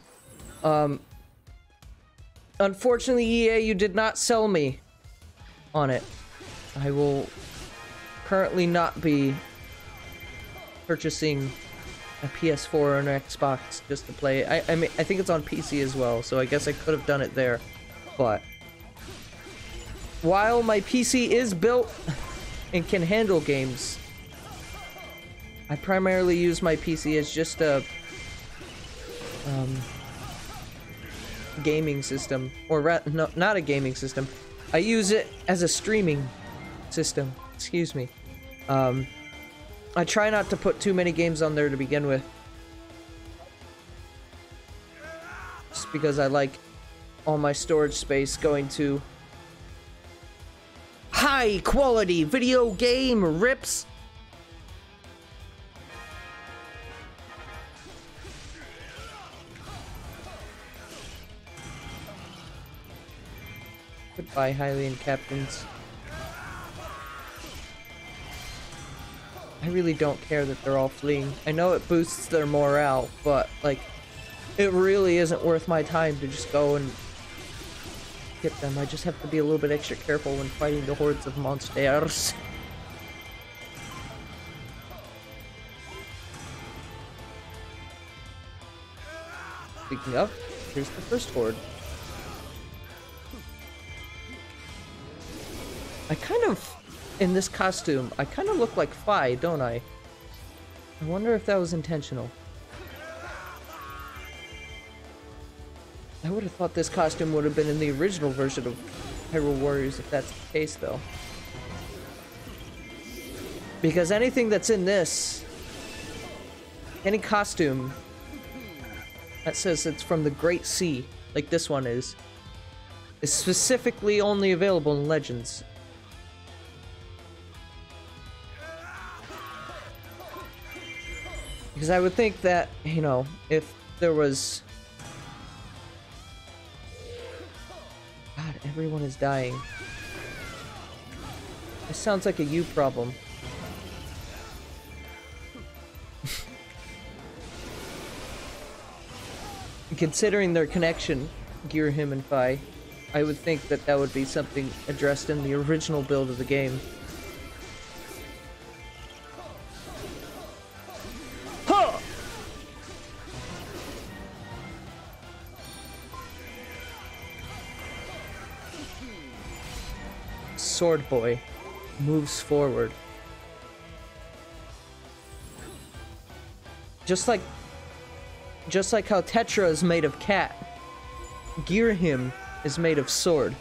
Unfortunately, EA, you did not sell me on it. I will currently not be purchasing a PS4 or an Xbox just to play it. I mean, I think it's on PC as well, so I guess I could have done it there. But while my PC is built and can handle games, I primarily use my PC as just a gaming system, or no, not a gaming system. I use it as a streaming system. Excuse me. I try not to put too many games on there to begin with. Just because I like all my storage space going to high quality video game rips. Goodbye, Hylian captains. I really don't care that they're all fleeing. I know it boosts their morale, but, like, it really isn't worth my time to just go and get them. I just have to be a little bit extra careful when fighting the hordes of monsters. Speaking of, here's the first horde. I kind of, in this costume, I kind of look like Fi, don't I? I wonder if that was intentional. I would have thought this costume would have been in the original version of Hyrule Warriors if that's the case, though. Because anything that's in this, any costume that says it's from the Great Sea, like this one is specifically only available in Legends. Because I would think that, you know, if there was... God, everyone is dying. This sounds like a you problem. Considering their connection, Gear, him, and Fi, I would think that that would be something addressed in the original build of the game. Sword Boy moves forward. Just like how Tetra is made of cat, Gear him is made of sword.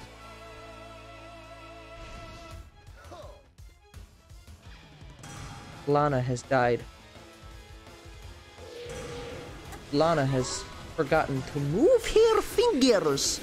Lana has died. Lana has forgotten to move her fingers.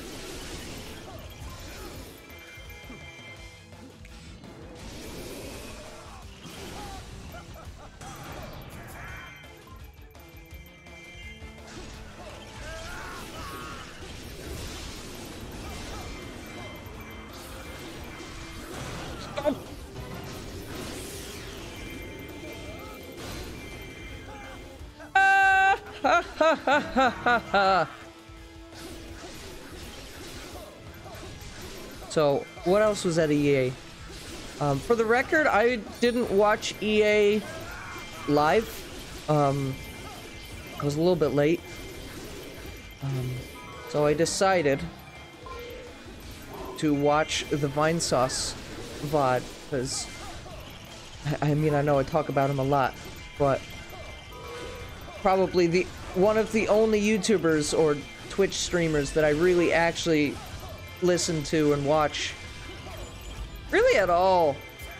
So, what else was at EA? For the record, I didn't watch EA live. I was a little bit late. So I decided to watch the Vine Sauce VOD, because I mean, I know I talk about him a lot, but probably one of the only YouTubers or Twitch streamers that I really actually listen to and watch really at all.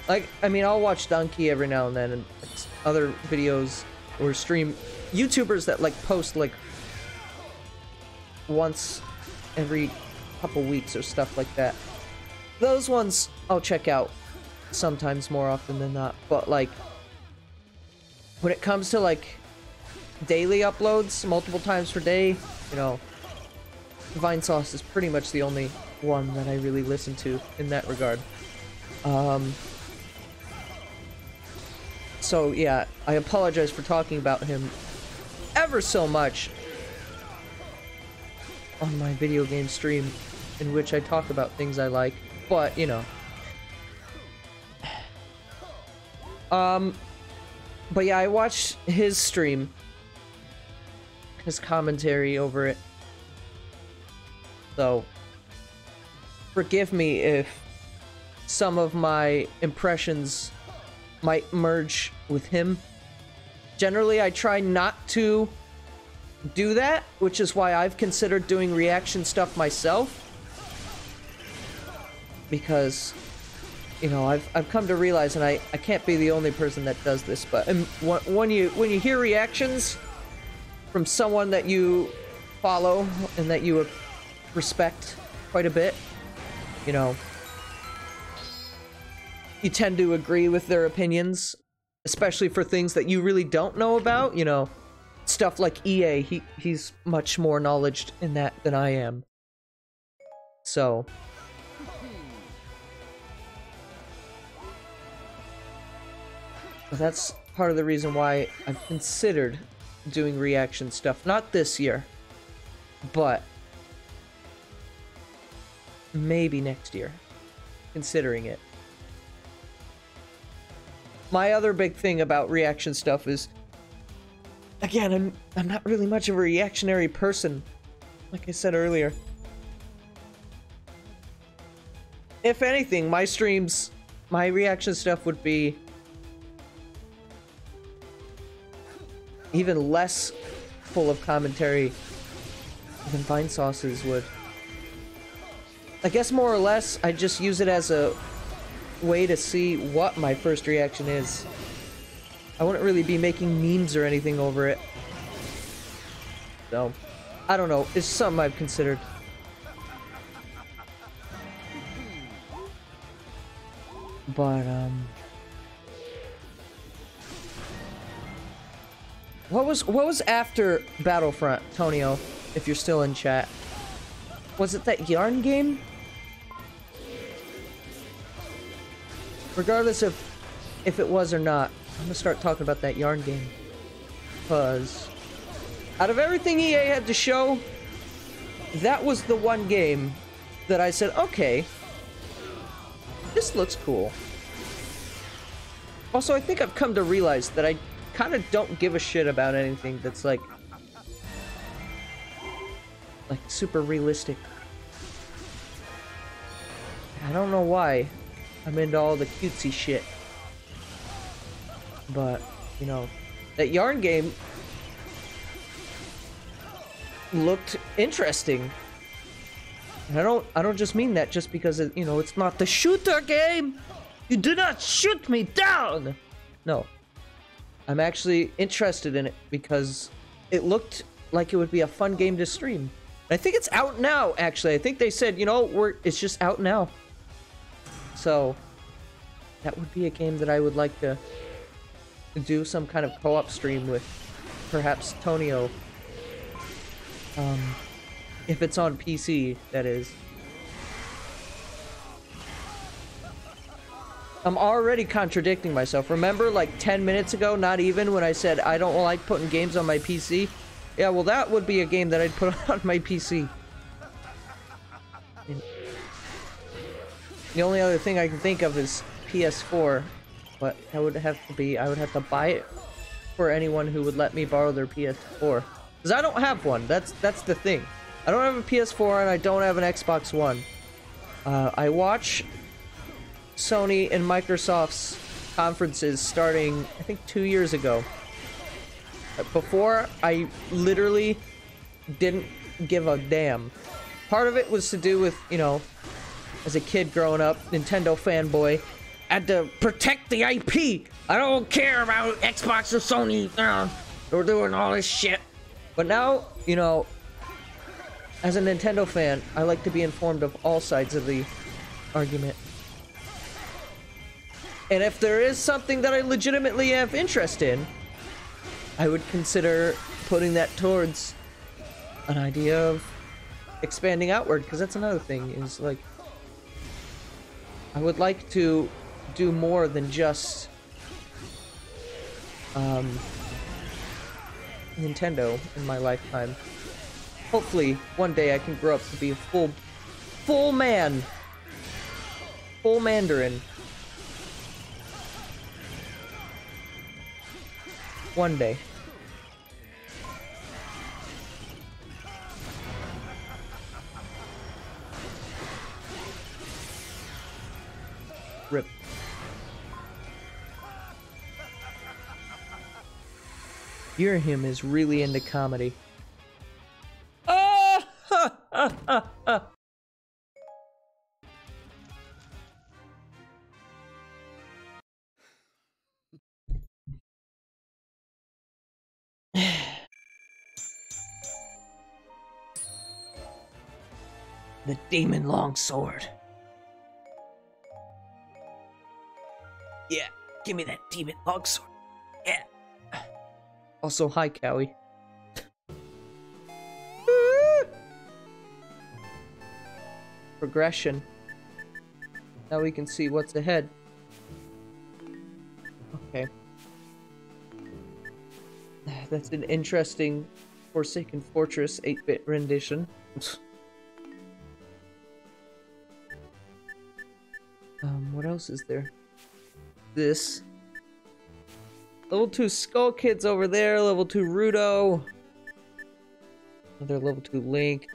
Like, I mean, I'll watch Donkey every now and then, and other videos or stream YouTubers that like post like once every couple weeks or stuff like that. Those ones I'll check out sometimes, more often than not. But like, when it comes to like daily uploads multiple times per day, you know, Vine Sauce is pretty much the only one that I really listen to in that regard. So yeah, I apologize for talking about him ever so much on my video game stream, in which I talk about things I like, but you know. But yeah, I watched his stream, his commentary over it. So, forgive me if some of my impressions might merge with him. Generally, I try not to do that, which is why I've considered doing reaction stuff myself. Because, you know, I've come to realize, and I can't be the only person that does this, but when you hear reactions from someone that you follow and that you respect quite a bit, you know, you tend to agree with their opinions, especially for things that you really don't know about, you know, stuff like EA. He's much more knowledgeable in that than I am. So that's part of the reason why I've considered doing reaction stuff. Not this year, but maybe next year. Considering it. My other big thing about reaction stuff is, again, I'm not really much of a reactionary person, like I said earlier. If anything, my streams, my reaction stuff would be even less full of commentary than Vine Sauce's would. I guess more or less, I just use it as a way to see what my first reaction is. I wouldn't really be making memes or anything over it. So, I don't know. It's something I've considered. But, what was after Battlefront, Tonio, if you're still in chat? Was it that yarn game? Regardless of if it was or not, I'm gonna start talking about that yarn game. Because out of everything EA had to show, that was the one game that I said, okay, this looks cool. Also, I think I've come to realize that I kind of don't give a shit about anything that's like super realistic. I don't know why I'm into all the cutesy shit, but you know, that yarn game looked interesting. And I don't just mean that just because it, you know, it's not the shooter game. You do not shoot me down. No, I'm actually interested in it because it looked like it would be a fun game to stream. I think it's out now, actually. I think they said, you know, it's just out now. So, that would be a game that I would like to do some kind of co-op stream with, perhaps Tonio. If it's on PC, that is. I'm already contradicting myself. Remember, like 10 minutes ago, not even, when I said I don't like putting games on my PC? Yeah, well, that would be a game that I'd put on my PC. The only other thing I can think of is PS4, but that would have to be, I would have to buy it for anyone who would let me borrow their PS4. Because I don't have one, that's the thing. I don't have a PS4 and I don't have an Xbox One. I watch Sony and Microsoft's conferences starting, I think, 2 years ago. Before, I literally didn't give a damn. Part of it was to do with, you know, as a kid growing up, Nintendo fanboy, had to protect the IP. I don't care about Xbox or Sony. They're doing all this shit. But now, you know, as a Nintendo fan, I like to be informed of all sides of the argument. And if there is something that I legitimately have interest in, I would consider putting that towards an idea of expanding outward, because that's another thing, is like, I would like to do more than just Nintendo in my lifetime. Hopefully, one day I can grow up to be a full man. Full Mandarin. One day. Rip. Him is really into comedy. The demon longsword. Yeah, give me that demon longsword. Yeah. Also, hi, Cowie. Progression. Now we can see what's ahead. Okay. That's an interesting Forsaken Fortress 8-bit rendition. What else is there? This. Level 2 Skull Kids over there, level 2 Rudo. Another level 2 Link.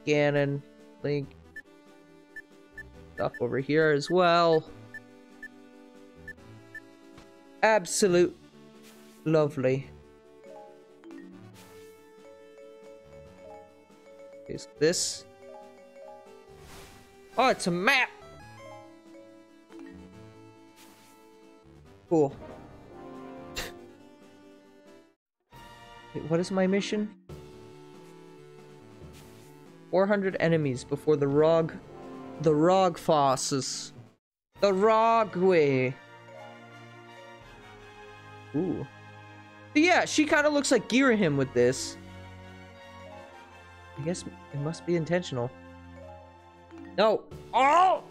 Ganon. Link. Stuff over here as well. Absolute lovely. Is this? Oh, it's a map! Cool. Wait, what is my mission? 400 enemies before the Rog Fosses. The Rogway. Ooh. But yeah, she kind of looks like Girahim with this. I guess it must be intentional. No! Oh!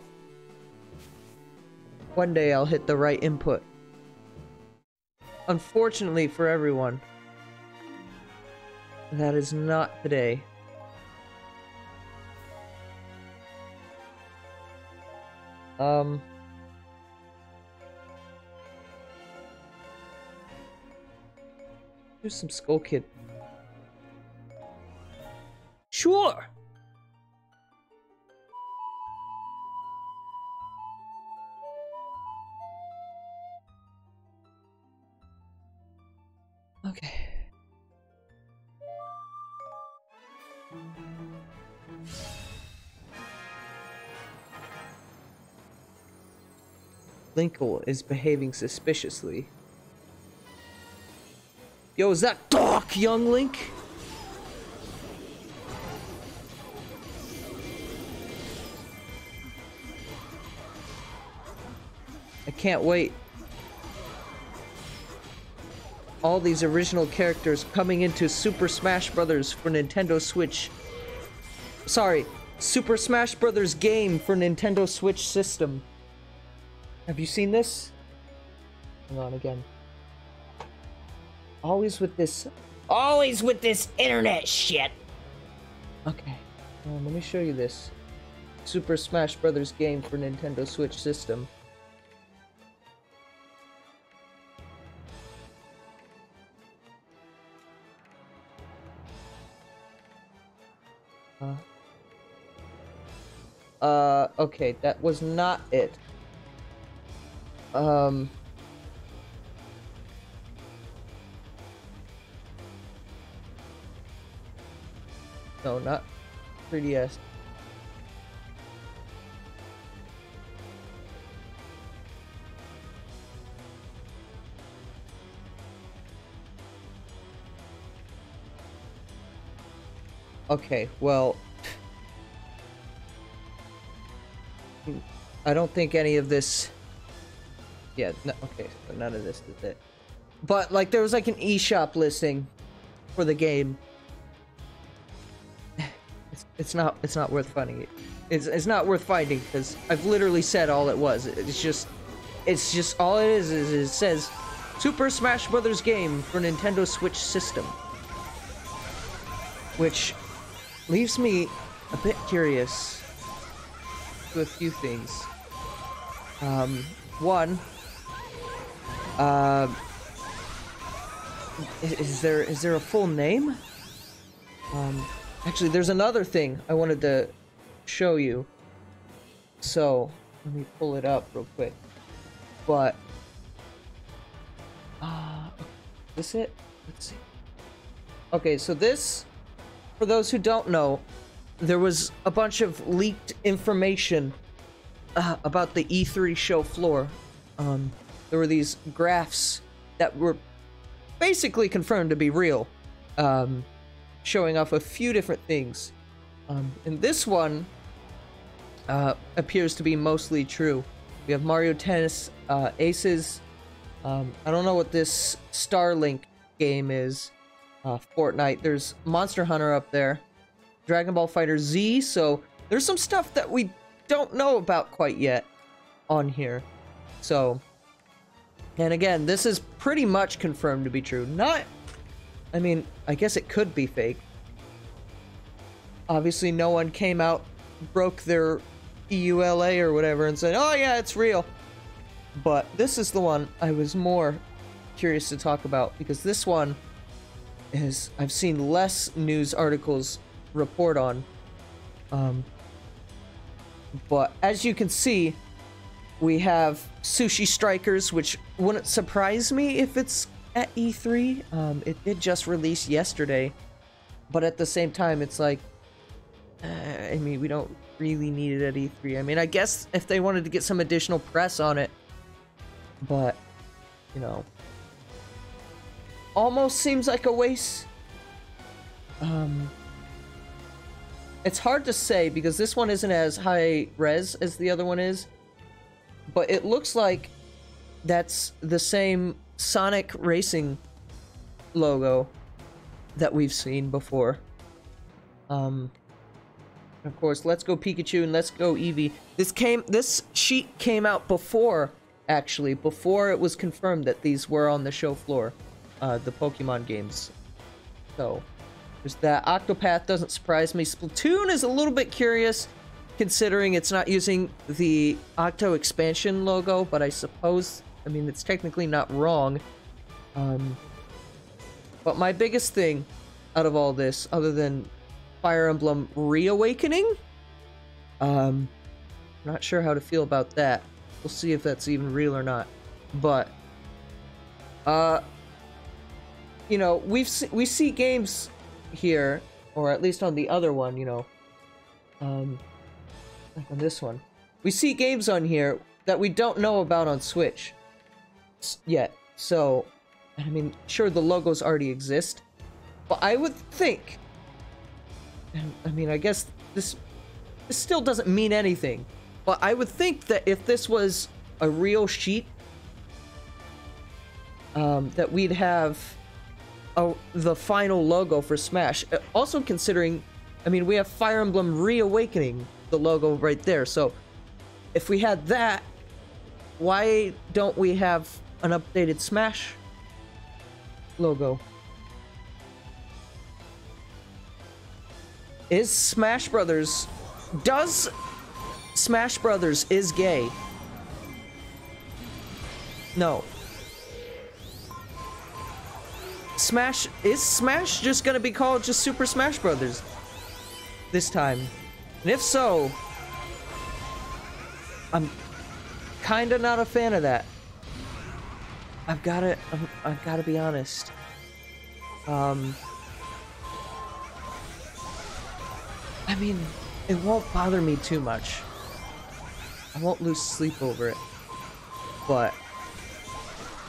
One day I'll hit the right input. Unfortunately for everyone, that is not today. Do some Skull Kid. Sure! Okay. Linkle is behaving suspiciously. Yo, is that Doc, young Link? I can't wait. All these original characters coming into Super Smash Bros. For Nintendo Switch. Sorry, Super Smash Bros. Game for Nintendo Switch system. Have you seen this? Hang on again. Always with this internet shit. Okay, let me show you this. Super Smash Bros. Game for Nintendo Switch system. Okay, that was not it. No, not 3DS. Okay, well, I don't think any of this. Yeah, no, okay, so none of this is it. But like, there was like an eShop listing for the game. It's not worth finding it. It's not worth finding because I've literally said all it was. It's just all it is it says Super Smash Bros. Game for Nintendo Switch system, which leaves me a bit curious to a few things. One, is there a full name? Actually, there's another thing I wanted to show you. So, let me pull it up real quick. But, this it? Let's see. Okay, so this, for those who don't know, there was a bunch of leaked information about the E3 show floor. There were these graphs that were basically confirmed to be real. Showing off a few different things. And this one appears to be mostly true. We have Mario Tennis Aces. I don't know what this Starlink game is. Fortnite. There's Monster Hunter up there. Dragon Ball Fighter Z. So there's some stuff that we don't know about quite yet on here. So, and again, this is pretty much confirmed to be true. I mean, I guess it could be fake. Obviously, no one came out, broke their EULA or whatever and said, oh yeah, it's real. But this is the one I was more curious to talk about because this one is, I've seen less news articles report on. But as you can see, we have Sushi Strikers, which wouldn't surprise me if it's at E3. It did just release yesterday, but at the same time, it's like, I mean, we don't really need it at E3. I mean, I guess if they wanted to get some additional press on it, but, you know, almost seems like a waste. It's hard to say because this one isn't as high res as the other one is, but it looks like that's the same Sonic Racing logo that we've seen before. Of course, Let's Go Pikachu and Let's Go Eevee. This sheet came out before, actually, before it was confirmed that these were on the show floor, the Pokemon games. So, there's that. Octopath doesn't surprise me. Splatoon is a little bit curious, considering it's not using the Octo expansion logo, but I suppose, I mean, it's technically not wrong. But my biggest thing out of all this, other than Fire Emblem Reawakening, not sure how to feel about that. We'll see if that's even real or not. But, you know, we see games here, or at least on the other one, you know, like on this one. We see games on here that we don't know about on Switch yet. So, I mean, sure, the logos already exist, but I would think, and I mean, I guess this still doesn't mean anything, but I would think that if this was a real sheet, that we'd have the final logo for Smash. Also considering, I mean, we have Fire Emblem Reawakening, the logo right there, so if we had that, why don't we have an updated Smash logo? Is Smash Brothers... Does Smash Brothers is gay? No. Is Smash just gonna be called just Super Smash Brothers this time? And if so, I'm kind of not a fan of that. I've gotta be honest. I mean, it won't bother me too much. I won't lose sleep over it. But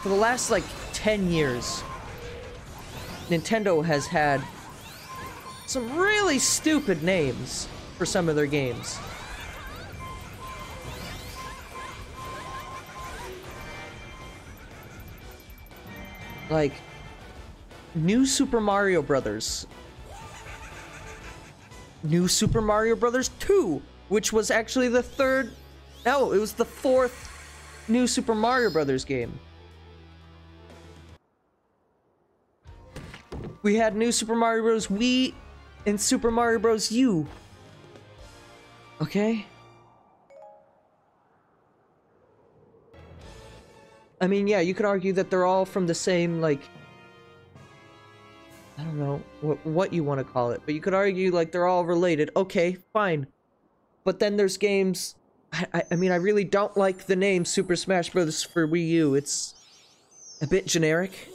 for the last, like, 10 years, Nintendo has had some really stupid names for some of their games. Like, New Super Mario Brothers. New Super Mario Brothers 2, which was actually the third... No, it was the fourth New Super Mario Brothers game. We had New Super Mario Bros. Wii and Super Mario Bros. U. Okay? I mean, yeah, you could argue that they're all from the same, like... I don't know what you want to call it, but you could argue, like, they're all related. Okay, fine. But then there's games... I mean, I really don't like the name Super Smash Bros. For Wii U. It's a bit generic,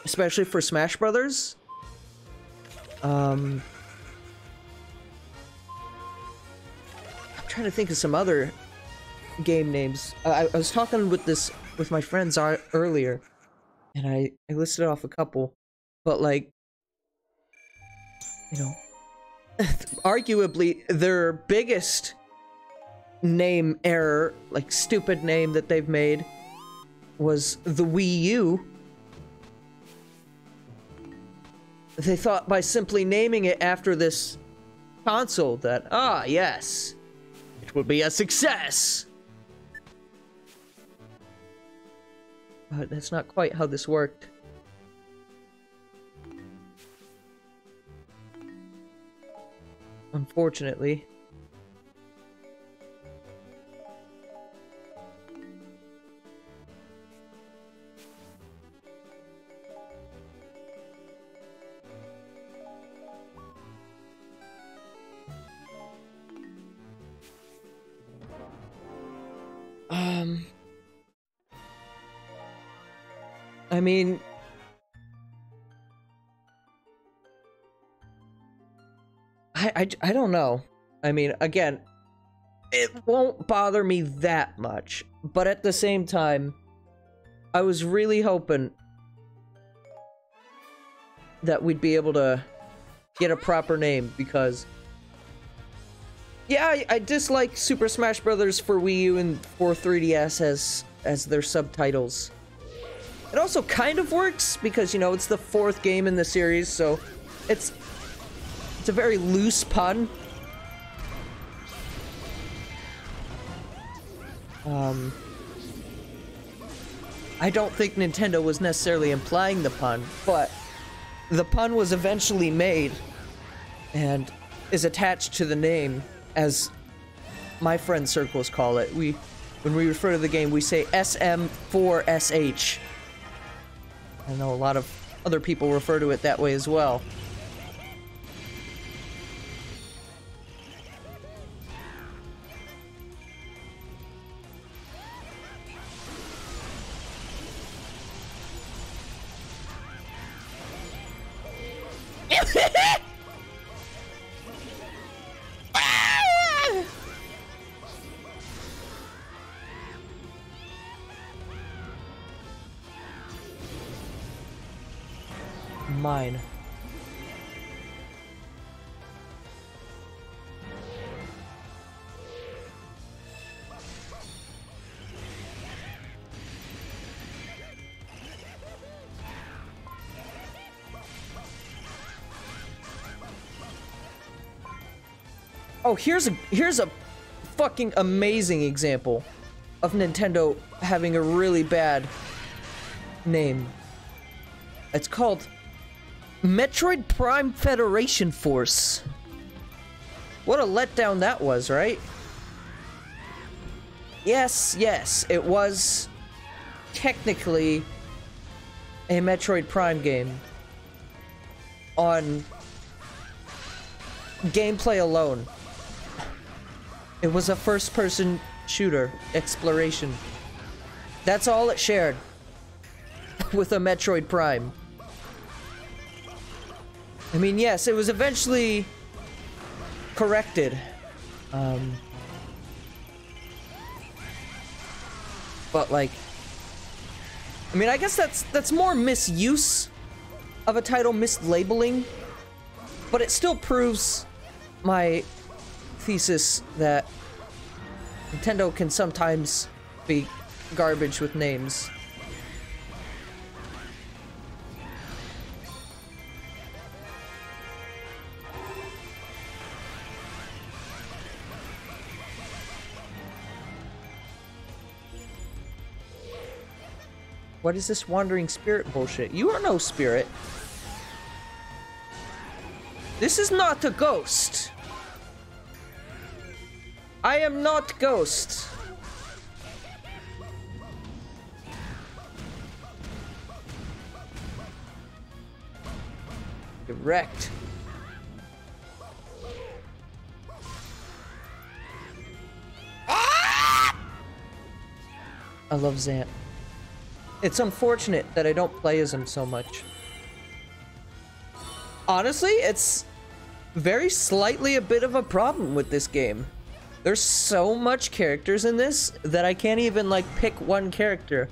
especially for Smash Brothers. I'm trying to think of some other game names. I was talking with my friends earlier, and I listed off a couple, but, like, you know, arguably their biggest name error, like stupid name that they've made, was the Wii U. They thought by simply naming it after this console that, ah, yes, it will be a success. But that's not quite how this worked. Unfortunately. I mean, I don't know. I mean, again, it won't bother me that much, but at the same time, I was really hoping that we'd be able to get a proper name, because yeah, I dislike Super Smash Bros. For Wii U and for 3DS as their subtitles. It also kind of works because, you know, it's the fourth game in the series, so it's a very loose pun. I don't think Nintendo was necessarily implying the pun, but the pun was eventually made and is attached to the name, as my friend circles call it. When we refer to the game, we say SM4SH. I know a lot of other people refer to it that way as well. Mine. Oh, here's a fucking amazing example of Nintendo having a really bad name. It's called Metroid Prime Federation Force. What a letdown that was, right? Yes, it was technically a Metroid Prime game on gameplay alone. It was a first-person shooter, exploration. That's all it shared with a Metroid Prime. I mean, yes, it was eventually corrected. But like, I mean, I guess that's more misuse of a title, mislabeling, but it still proves my thesis that Nintendo can sometimes be garbage with names. What is this wandering spirit bullshit? You are no spirit. This is not a ghost. I am not ghost. Direct. Ah! I love Zant. It's unfortunate that I don't play as him so much. Honestly, it's very slightly a bit of a problem with this game. There's so much characters in this that I can't even, like, pick one character.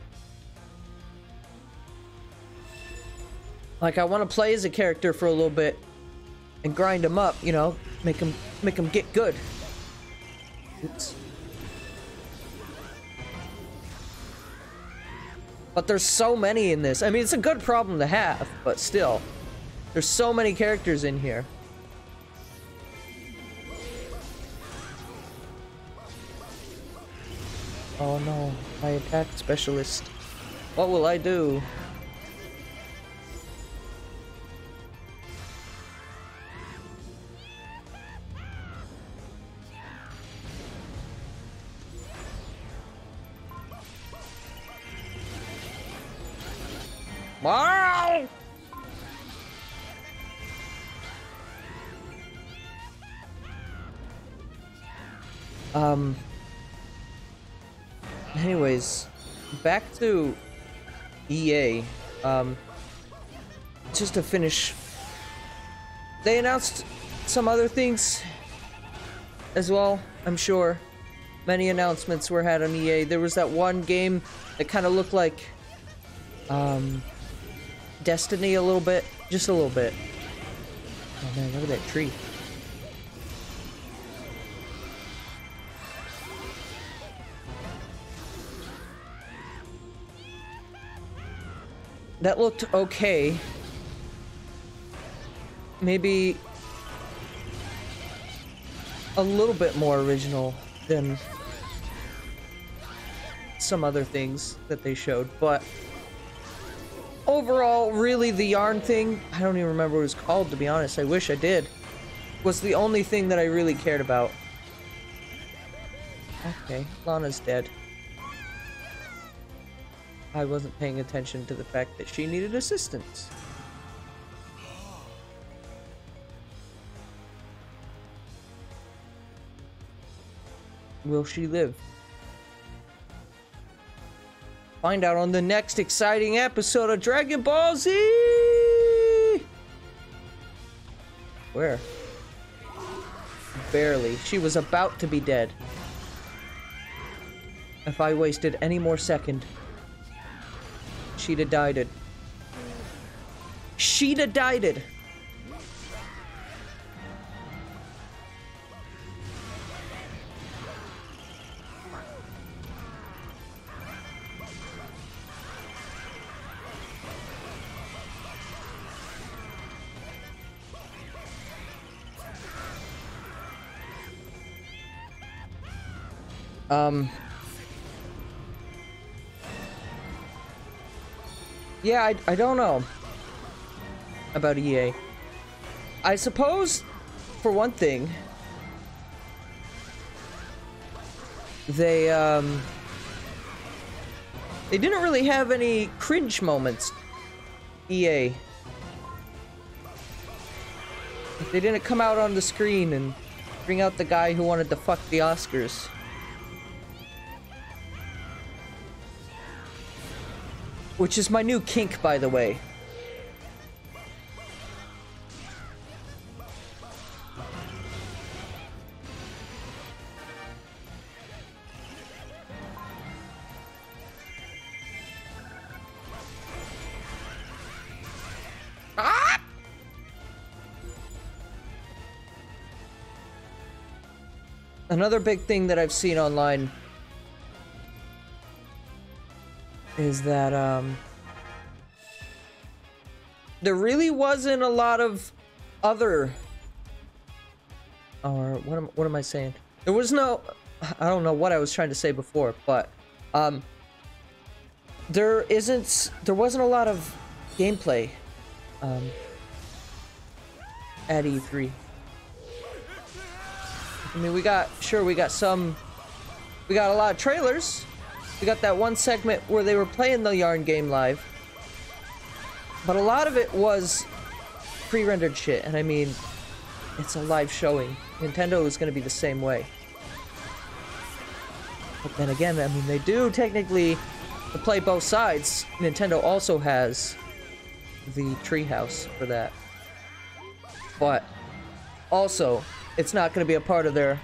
Like, I want to play as a character for a little bit and grind him up, you know, make him get good. Oops. But there's so many in this. I mean, it's a good problem to have, but still. There's so many characters in here. Oh no, my attack specialist. What will I do? Wow! Anyways, back to EA. Just to finish, they announced some other things as well, I'm sure. Many announcements were had on EA. There was that one game that kind of looked like Destiny a little bit, just a little bit. Oh man, look at that tree. That looked okay. Maybe a little bit more original than some other things that they showed, but overall, really, the yarn thing, I don't even remember what it was called, to be honest. I wish I did. Was the only thing that I really cared about. Okay, Lana's dead. I wasn't paying attention to the fact that she needed assistance. Will she live? Find out on the next exciting episode of Dragon Ball Z! Where? Barely. She was about to be dead. If I wasted any more second, she'd have died it. She'd have died it. Yeah, I don't know about EA. I suppose, for one thing, they didn't really have any cringe moments, EA. They didn't come out on the screen and Bring out the guy who wanted to fuck the Oscars. Which is my new kink, by the way. Another big thing that I've seen online is that there really wasn't a lot of other, or what am I saying? There was no, I don't know what I was trying to say before, but there wasn't a lot of gameplay at E3. I mean, we got a lot of trailers. We got that one segment where they were playing the Yarn game live. But a lot of it was pre-rendered shit, and I mean, it's a live showing. Nintendo is going to be the same way. But then again, I mean, they do technically play both sides. Nintendo also has the treehouse for that. But also, it's not going to be a part of their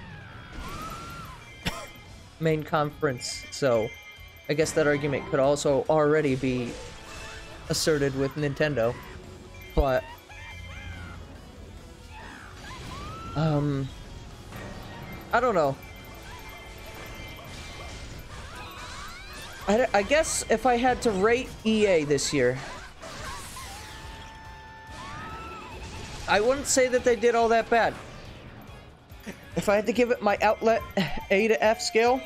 main conference, so I guess that argument could also already be asserted with Nintendo. But I don't know. I guess if I had to rate EA this year, I wouldn't say that they did all that bad. If I had to give it my outlet A to F scale,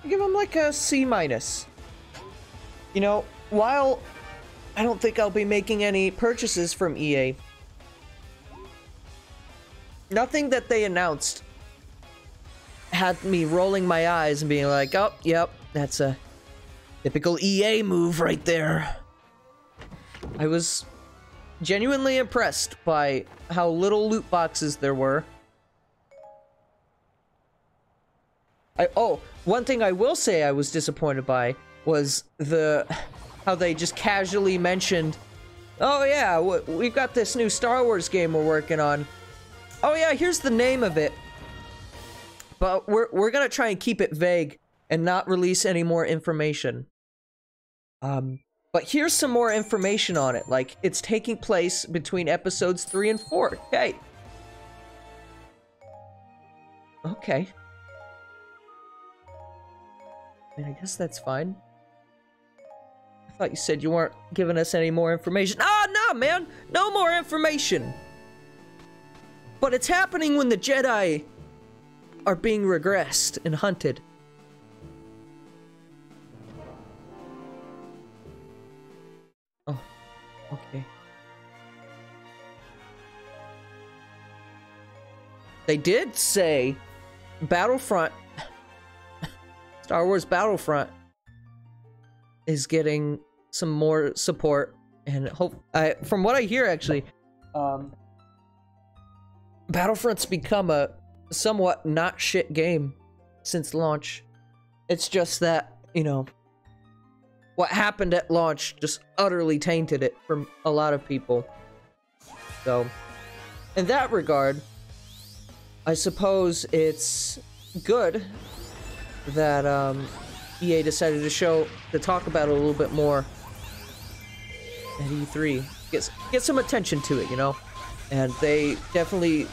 I'd give them like a C-. You know, while I don't think I'll be making any purchases from EA, nothing that they announced had me rolling my eyes and being like, oh, yep, that's a typical EA move right there. I was genuinely impressed by how little loot boxes there were. One thing I will say I was disappointed by was how they just casually mentioned, oh yeah, we've got this new Star Wars game we're working on. Oh yeah, here's the name of it. But we're gonna try and keep it vague and not release any more information. But here's some more information on it. Like, it's taking place between episodes 3 and 4. Okay. Okay. I mean, I guess that's fine. I thought you said you weren't giving us any more information. Ah, no, man! No more information! But it's happening when the Jedi are being regressed and hunted. Oh, okay. They did say Battlefront, Star Wars Battlefront, is getting some more support, and from what I hear, actually, Battlefront's become a somewhat not shit game since launch. It's just that, you know, what happened at launch just utterly tainted it for a lot of people. So, in that regard, I suppose it's good that EA decided to talk about it a little bit more at E3. Get some attention to it, you know? And they definitely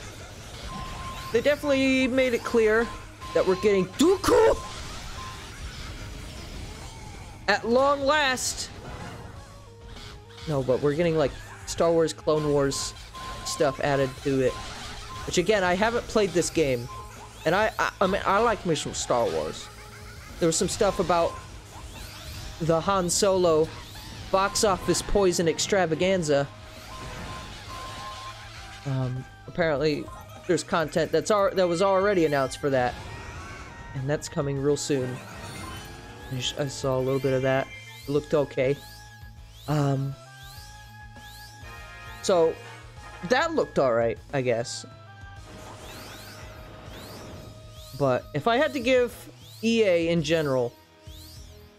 made it clear that we're getting Dooku at long last. No, but we're getting like Star Wars Clone Wars stuff added to it. Which again, I haven't played this game, and I mean, I like me some Star Wars. There was some stuff about the Han Solo box office poison extravaganza. Apparently, there's content that was already announced for that, and that's coming real soon. I saw a little bit of that. It looked okay. So that looked all right, I guess. But if I had to give EA in general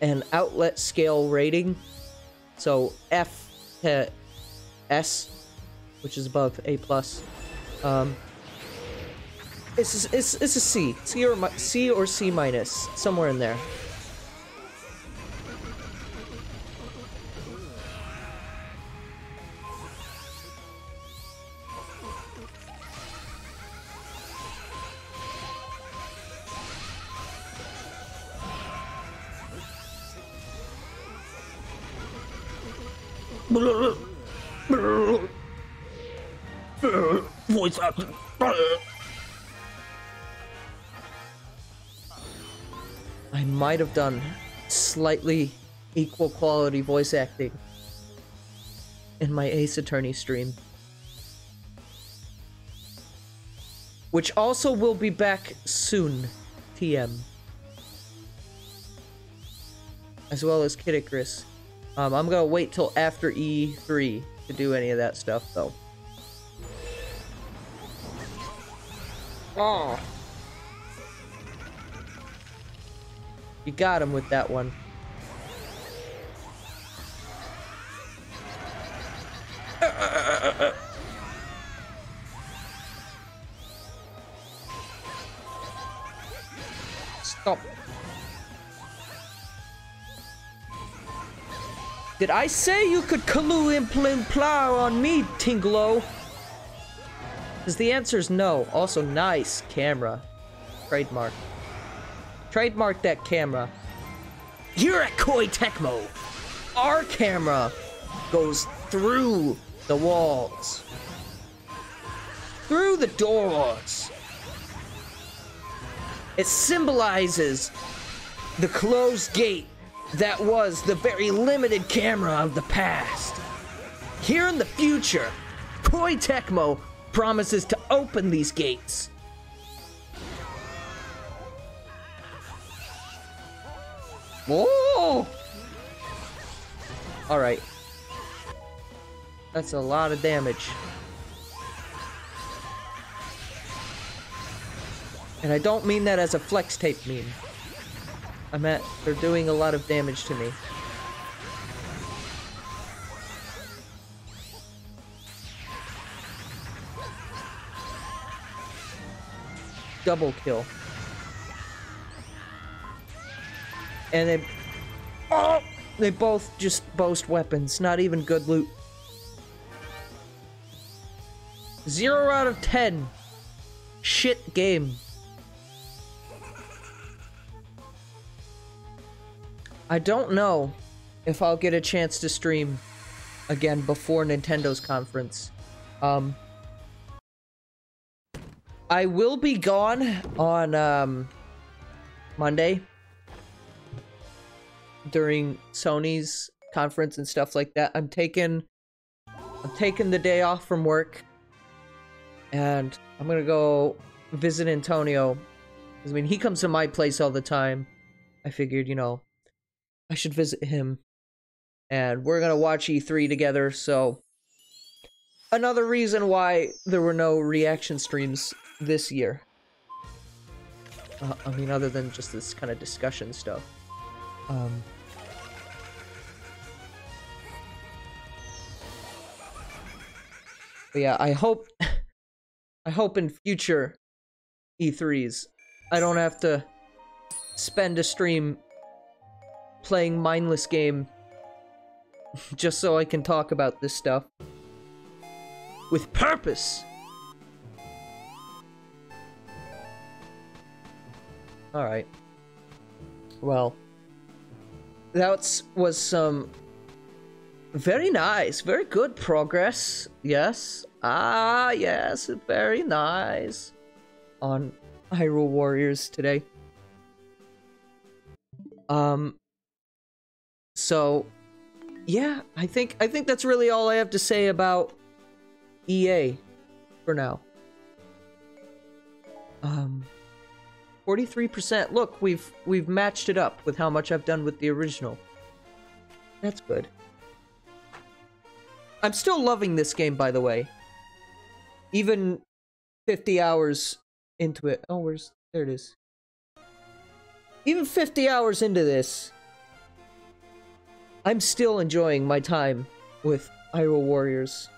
an outlet scale rating, so F to S, which is above A+, it's a C. C or C minus, somewhere in there. Voice acting. I might have done slightly equal quality voice acting in my Ace Attorney stream, which also will be back soon, TM, as well as Kid Icarus. I'm gonna wait till after E3 to do any of that stuff, though. Oh. You got him with that one. Stop. Did I say you could plow on me, Tinglo? Because the answer is no. Also, nice camera. Trademark. Trademark that camera. Here at Koei Tecmo, our camera goes through the walls. Through the doors. It symbolizes the closed gate that was the very limited camera of the past. Here in the future, Koei Tecmo promises to open these gates. Whoa! Alright. That's a lot of damage. And I don't mean that as a flex tape meme. I meant they're doing a lot of damage to me. Double kill. And they both just boast weapons, not even good loot. 0 out of 10. Shit game. I don't know if I'll get a chance to stream again before Nintendo's conference. I will be gone on Monday during Sony's conference and stuff like that. I'm taking the day off from work, and I'm gonna go visit Antonio. I mean, he comes to my place all the time. I figured, you know, I should visit him, and we're gonna watch E3 together. So another reason why there were no reaction streams this year. I mean, other than just this kind of discussion stuff. But yeah, I hope in future E3s I don't have to spend a stream playing mindless game just so I can talk about this stuff with purpose. Alright. Well, that was some very nice, very good progress. Yes. Ah, yes, very nice. On Hyrule Warriors today. So, yeah, I think that's really all I have to say about EA for now. 43%. Look, we've matched it up with how much I've done with the original. That's good. I'm still loving this game, by the way. Even 50 hours into it. Oh, there it is. even 50 hours into this, I'm still enjoying my time with Hyrule Warriors.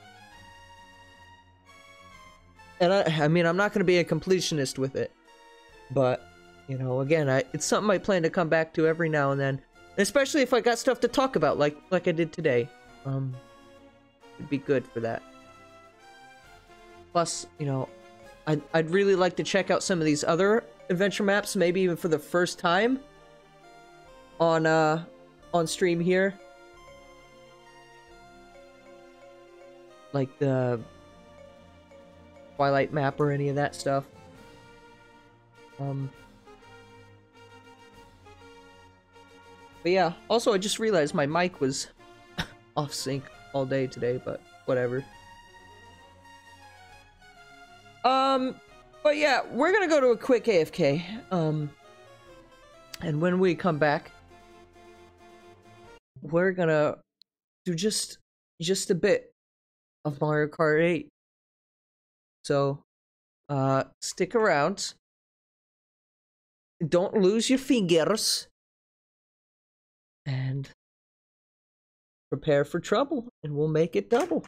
And I mean, I'm not going to be a completionist with it. But, you know, again, it's something I plan to come back to every now and then. Especially if I got stuff to talk about, like I did today. It'd be good for that. Plus, you know, I'd really like to check out some of these other adventure maps, maybe even for the first time on stream here. Like the Twilight map or any of that stuff. But yeah, also I just realized my mic was off sync all day today, but whatever. But yeah, we're gonna go to a quick AFK. And when we come back, we're gonna do just a bit of Mario Kart 8. So, stick around. Don't lose your fingers. And prepare for trouble, and we'll make it double.